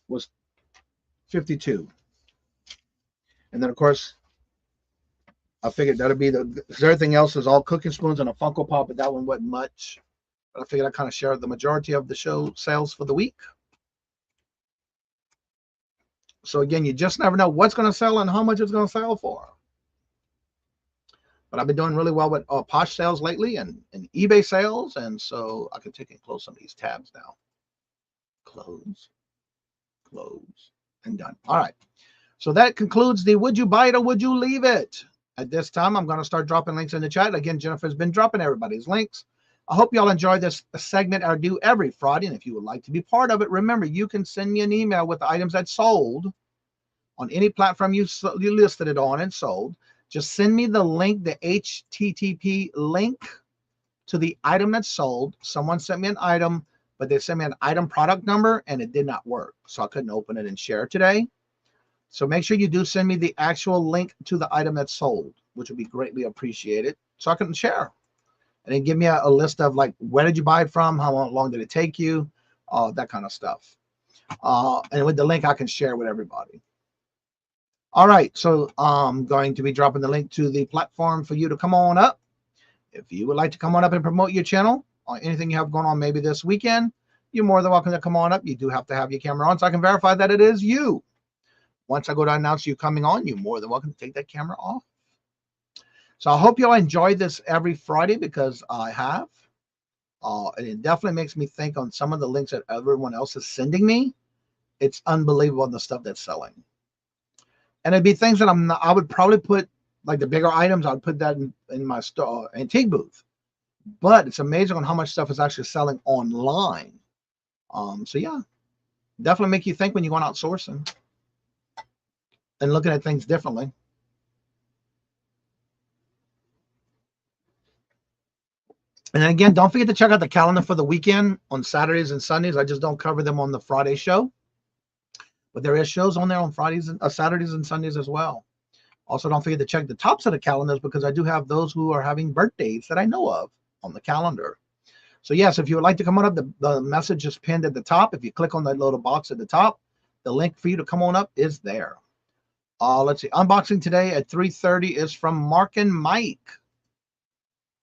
was $52. And then, of course, I figured that'd be everything else is all cooking spoons and a Funko Pop, but that one wasn't much. But I figured I kind of shared the majority of the show sales for the week. So again, you just never know what's going to sell and how much it's going to sell for. But I've been doing really well with Posh sales lately and eBay sales. And so I can take and close some of these tabs now. Close, and done. All right. So that concludes the would you buy it or would you leave it? At this time, I'm going to start dropping links in the chat. Again, Jennifer's been dropping everybody's links. I hope y'all enjoy this segment I do every Friday. And if you would like to be part of it, remember, you can send me an email with the items that sold on any platform you listed it on and sold. Just send me the link, the HTTP link to the item that sold. Someone sent me an item, but they sent me an item product number and it did not work. So I couldn't open it and share it today. So make sure you do send me the actual link to the item that sold, which would be greatly appreciated so I can share. And then give me a list of like, where did you buy it from? How long did it take you? That kind of stuff. And with the link, I can share with everybody. All right. So I'm going to be dropping the link to the platform for you to come on up. If you would like to come on up and promote your channel or anything you have going on maybe this weekend, you're more than welcome to come on up. You do have to have your camera on so I can verify that it is you. Once I go to announce you coming on, you're more than welcome to take that camera off. So I hope y'all enjoy this every Friday because I have. And it definitely makes me think on some of the links that everyone else is sending me. It's unbelievable the stuff that's selling. And it'd be things that I would probably put, like the bigger items, I'd put that in my store antique booth. But it's amazing on how much stuff is actually selling online. So yeah, definitely make you think when you're going out sourcing and looking at things differently. And then again, don't forget to check out the calendar for the weekend on Saturdays and Sundays. I just don't cover them on the Friday show. But there is shows on there on Fridays and Saturdays and Sundays as well. Also, don't forget to check the tops of the calendars because I do have those who are having birthdays that I know of on the calendar. So yes, if you would like to come on up, the message is pinned at the top. If you click on that little box at the top, the link for you to come on up is there. Let's see. Unboxing today at 3:30 is from Mark and Mike.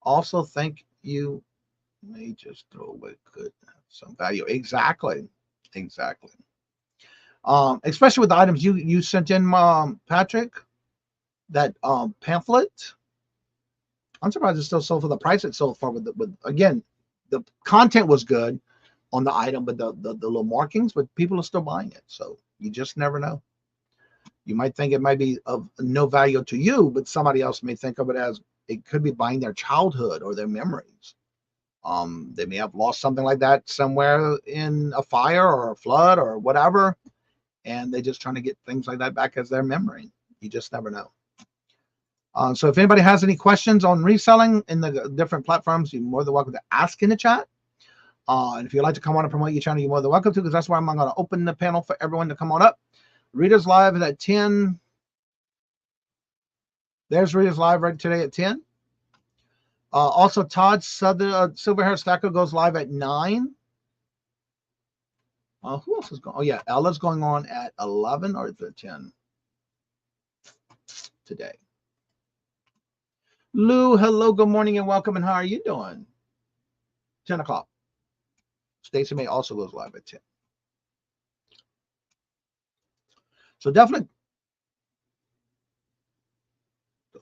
Also, thank you. May just throw away could have some value. Exactly. Especially with the items you sent in, Patrick, that pamphlet. I'm surprised it's still sold for the price it sold for. With again, the content was good on the item, but the little markings, but people are still buying it. So you just never know. You might think it might be of no value to you, but somebody else may think of it as it could be buying their childhood or their memories. They may have lost something like that somewhere in a fire or a flood or whatever, and they're just trying to get things like that back as their memory. You just never know. So if anybody has any questions on reselling in the different platforms, you're more than welcome to ask in the chat. And if you'd like to come on and promote your channel, you're more than welcome to, because that's why I'm going to open the panel for everyone to come on up. Readers Live is at 10. There's Readers Live right today at 10. Also, Todd Silverhair Stacker goes live at 9. Who else is going? Oh, yeah, Ella's going on at 11 or 10 today. Lou, hello, good morning, and welcome. And how are you doing? 10 o'clock. Stacey May also goes live at 10. So definitely.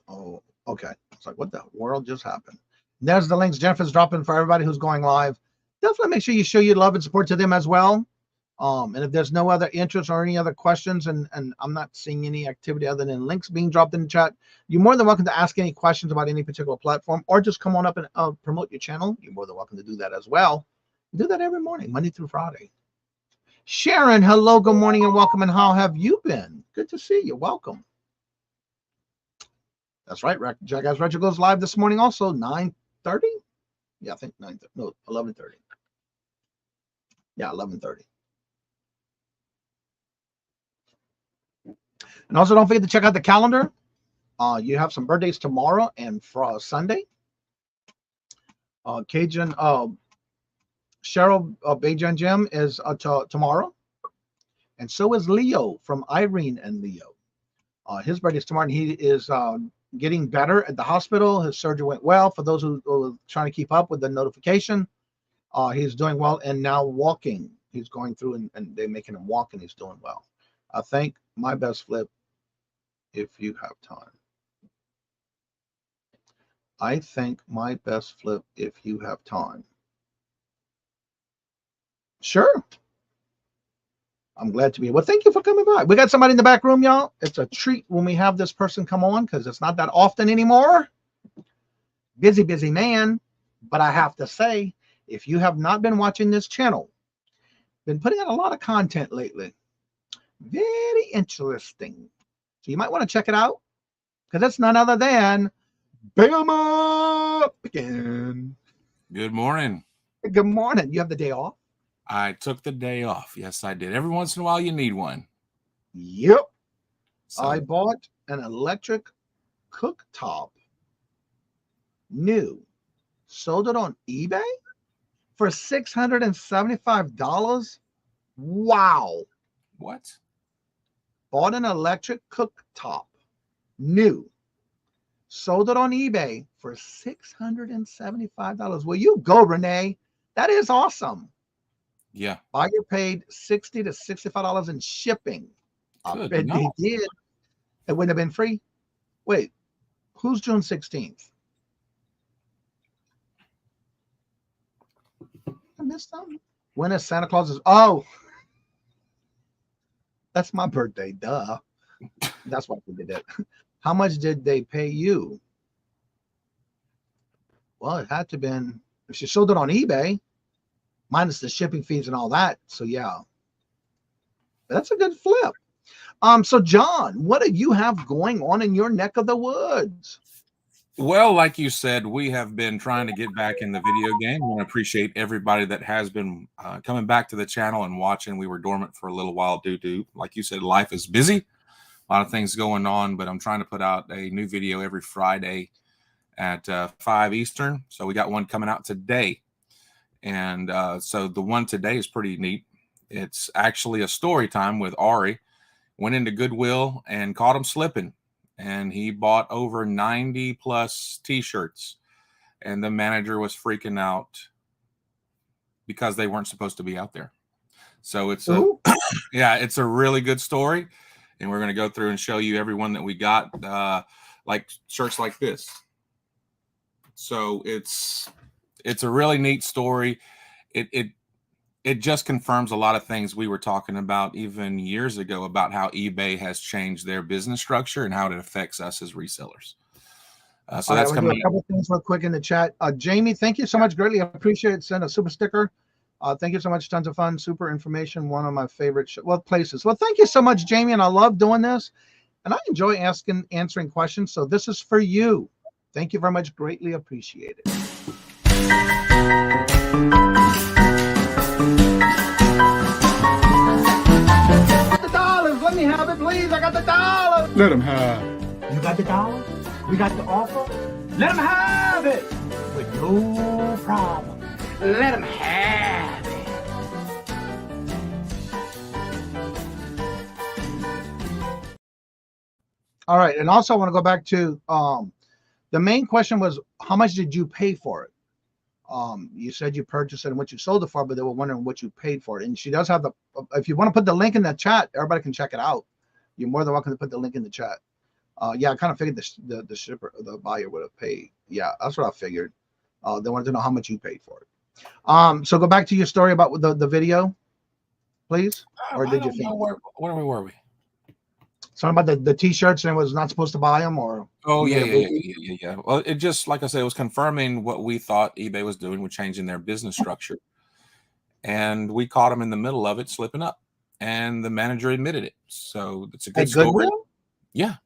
Oh, okay. It's like, what the world just happened? There's the links Jennifer's dropping for everybody who's going live. Definitely make sure you show your love and support to them as well. And if there's no other interest or any other questions, and I'm not seeing any activity other than links being dropped in the chat, you're more than welcome to ask any questions about any particular platform, or just come on up and promote your channel. You're more than welcome to do that as well. Do that every morning, Monday through Friday. Sharon, hello, good morning, and welcome. And how have you been? Good to see you. Welcome. That's right. Jackass Retro goes live this morning also, 9:30? Yeah, I think 9:30. No, 11:30. Yeah, 11:30. And also, don't forget to check out the calendar. You have some birthdays tomorrow and for Sunday. Cajun, Cheryl Bajan Jim is tomorrow. And so is Leo from Irene and Leo. His birthday is tomorrow, and he is getting better at the hospital. His surgery went well. For those who are trying to keep up with the notification, he's doing well and now walking. He's going through and they're making him walk, and he's doing well. I think my best flip, if you have time. I think my best flip, if you have time. Sure. I'm glad to be here. Well, thank you for coming by. We got somebody in the back room, y'all. It's a treat when we have this person come on, because it's not that often anymore. Busy, busy man. But I have to say, if you have not been watching this channel, been putting out a lot of content lately. Very interesting. So you might want to check it out, because it's none other than Bama again. Good morning. Good morning. You have the day off? I took the day off. Yes, I did. Every once in a while, you need one. Yep. So, I bought an electric cooktop. New. Sold it on eBay for $675. Wow. what? Bought an electric cooktop. New. Sold it on eBay for $675. Well, you go, Renee. That is awesome. Yeah. Buyer paid $60 to $65 in shipping. I bet they did. It wouldn't have been free. Wait, who's June 16th? I missed something. When is Santa Claus's? Oh, that's my birthday. Duh. That's why we did that. How much did they pay you? Well, it had to have been, if she sold it on eBay, minus the shipping fees and all that. So yeah, that's a good flip. So John, what do you have going on in your neck of the woods? Well, like you said, we have been trying to get back in the video game. I want to appreciate everybody that has been coming back to the channel and watching. We were dormant for a little while due to, like you said, life is busy. A lot of things going on, but I'm trying to put out a new video every Friday at 5 Eastern. So we got one coming out today. And so the one today is pretty neat. It's actually a story time with Ari. Went into Goodwill and caught him slipping. And he bought over 90 plus t-shirts. And the manager was freaking out because they weren't supposed to be out there. So it's yeah, it's a really good story. And we're going to go through and show you every one that we got, like shirts like this. So it's a really neat story. It just confirms a lot of things we were talking about even years ago about how eBay has changed their business structure and how it affects us as resellers. So that's coming. A couple of things real quick in the chat. Jamie, thank you so much. Greatly appreciate it. Send a super sticker. Thank you so much. Tons of fun. Super information. One of my favorite places. Well, thank you so much, Jamie. And I love doing this. And I enjoy answering questions. So this is for you. Thank you very much. Greatly appreciated. The dollars. Let me have it, please. I got the dollars. Let him have. You got the dollars? We got the offer? Let them have it with no problem. Let them have it. All right. And also I want to go back to the main question was, how much did you pay for it? You said you purchased it and what you sold it for, but they were wondering what you paid for it. And she does have the, if you want to put the link in the chat, everybody can check it out. You're more than welcome to put the link in the chat. Yeah, I kind of figured the shipper, the buyer would have paid. Yeah, that's what I figured. They wanted to know how much you paid for it. So go back to your story about the video, please. Or did you think? Where were we? Something about the t-shirts and was not supposed to buy them, or? Oh yeah. Well, it just, like I said, it was confirming what we thought eBay was doing with changing their business structure, and we caught them in the middle of it, slipping up, and the manager admitted it. So it's a good story. Yeah.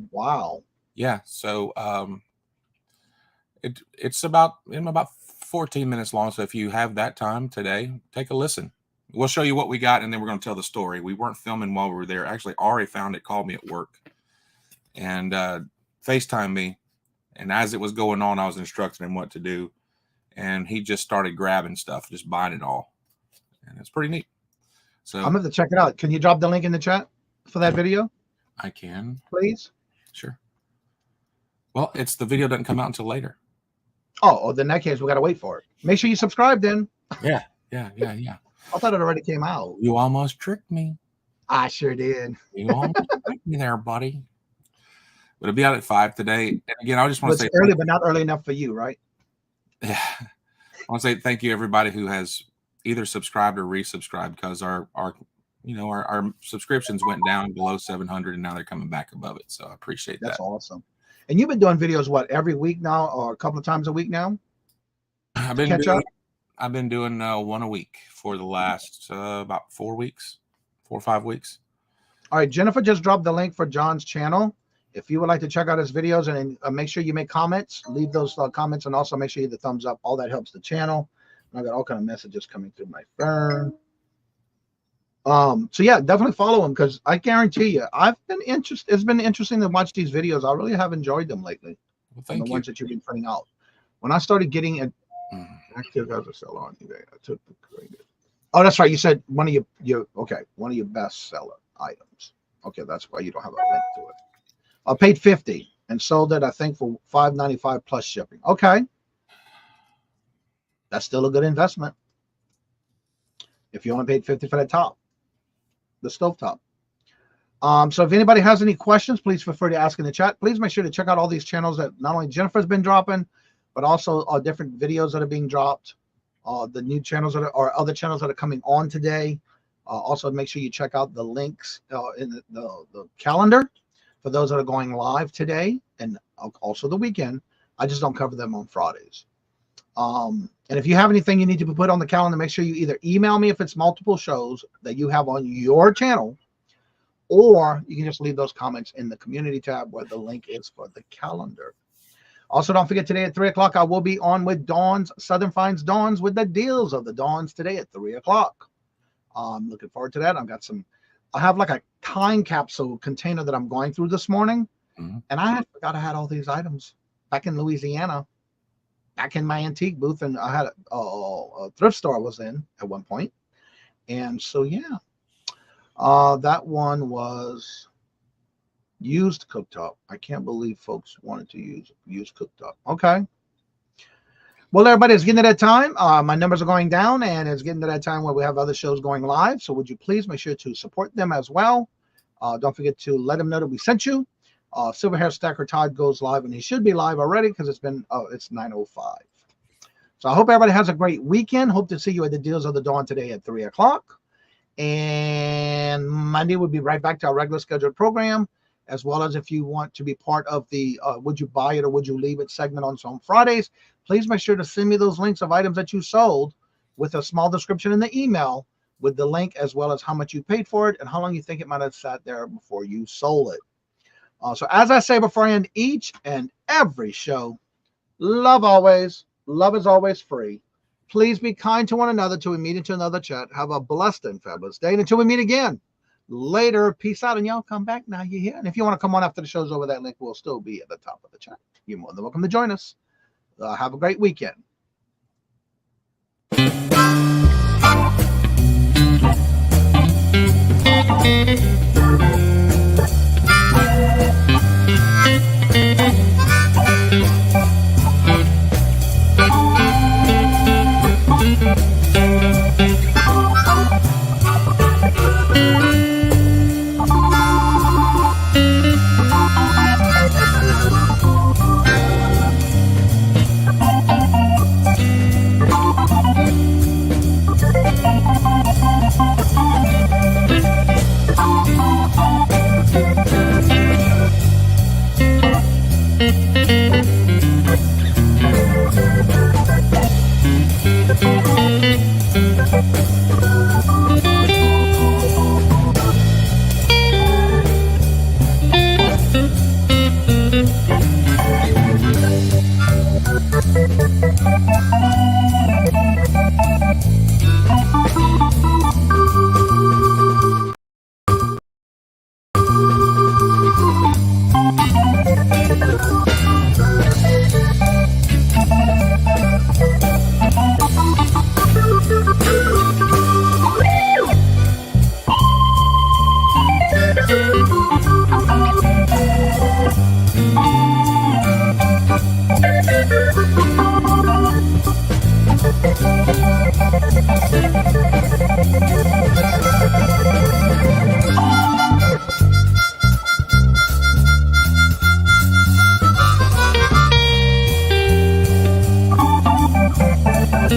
Wow. Yeah. So it's about 14 minutes long. So if you have that time today, take a listen. We'll show you what we got, and then we're going to tell the story. We weren't filming while we were there. Actually, Ari found it, called me at work, and FaceTimed me. And as it was going on, I was instructing him what to do. And he just started grabbing stuff, just buying it all. And it's pretty neat. So I'm going to check it out. Can you drop the link in the chat for that video? I can. Please? Sure. Well, the video doesn't come out until later. Oh, then in that case, we got to wait for it. Make sure you subscribe then. Yeah. I thought it already came out. You almost tricked me. I sure did. You almost tricked me there, buddy. But it'll be out at 5 today. And again, I just want to say early, but not early enough for you, right? Yeah. I want to say thank you, everybody who has either subscribed or resubscribed, because our subscriptions went down below 700, and now they're coming back above it. So I appreciate that. That's awesome. And you've been doing videos, what, every week now, or a couple of times a week now? I've been doing one a week for the last about 4 or 5 weeks. All right, Jennifer just dropped the link for John's channel. If you would like to check out his videos, and make sure you make comments, leave those comments, and also make sure you hit the thumbs up. All that helps the channel. And I got all kind of messages coming through my phone. So yeah, definitely follow him, because I guarantee you, I've been interested. It's been interesting to watch these videos. I really have enjoyed them lately. Well, thank you. Ones that you've been putting out. When I started getting it active as a seller on eBay, I took the credit. Oh, that's right. You said one of your best seller items. Okay, that's why you don't have a link to it. I paid $50 and sold it, I think, for $5.95 plus shipping. Okay, that's still a good investment. If you only paid $50 for that top, the stove top. So if anybody has any questions, please feel free to ask in the chat. Please make sure to check out all these channels that not only Jennifer's been dropping, but also different videos that are being dropped, the new channels or other channels that are coming on today. Also, make sure you check out the links in the calendar for those that are going live today and also the weekend. I just don't cover them on Fridays. And if you have anything you need to put on the calendar, make sure you either email me if it's multiple shows that you have on your channel, or you can just leave those comments in the community tab where the link is for the calendar. Also, don't forget, today at 3 o'clock, I will be on with Dawn's Southern Finds Dawns with the deals of the Dawns today at 3 o'clock. I'm looking forward to that. I have like a time capsule container that I'm going through this morning. And I forgot I had all these items back in Louisiana, back in my antique booth. And I had a thrift store I was in at one point. And so, yeah, that one was used cooktop. I can't believe folks wanted to use used cooktop. Okay. Well, everybody, it's getting to that time. My numbers are going down, and it's getting to that time where we have other shows going live. So would you please make sure to support them as well? Don't forget to let them know that we sent you. Silver Hair Stacker Todd goes live, and he should be live already because it's 9:05. So I hope everybody has a great weekend. Hope to see you at the Deals of the Dawn today at 3 o'clock. And Monday we'll be right back to our regular scheduled program, as well as if you want to be part of the Would You Buy It or Would You Leave It segment on some Fridays, please make sure to send me those links of items that you sold with a small description in the email with the link, as well as how much you paid for it and how long you think it might have sat there before you sold it. So as I say before I end each and every show, love always. Love is always free. Please be kind to one another till we meet into another chat. Have a blessed and fabulous day. And until we meet again later, peace out. And y'all come back now you're here. And if you want to come on after the show's over, that link will still be at the top of the chat. You're more than welcome to join us. Have a great weekend.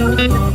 Thank you.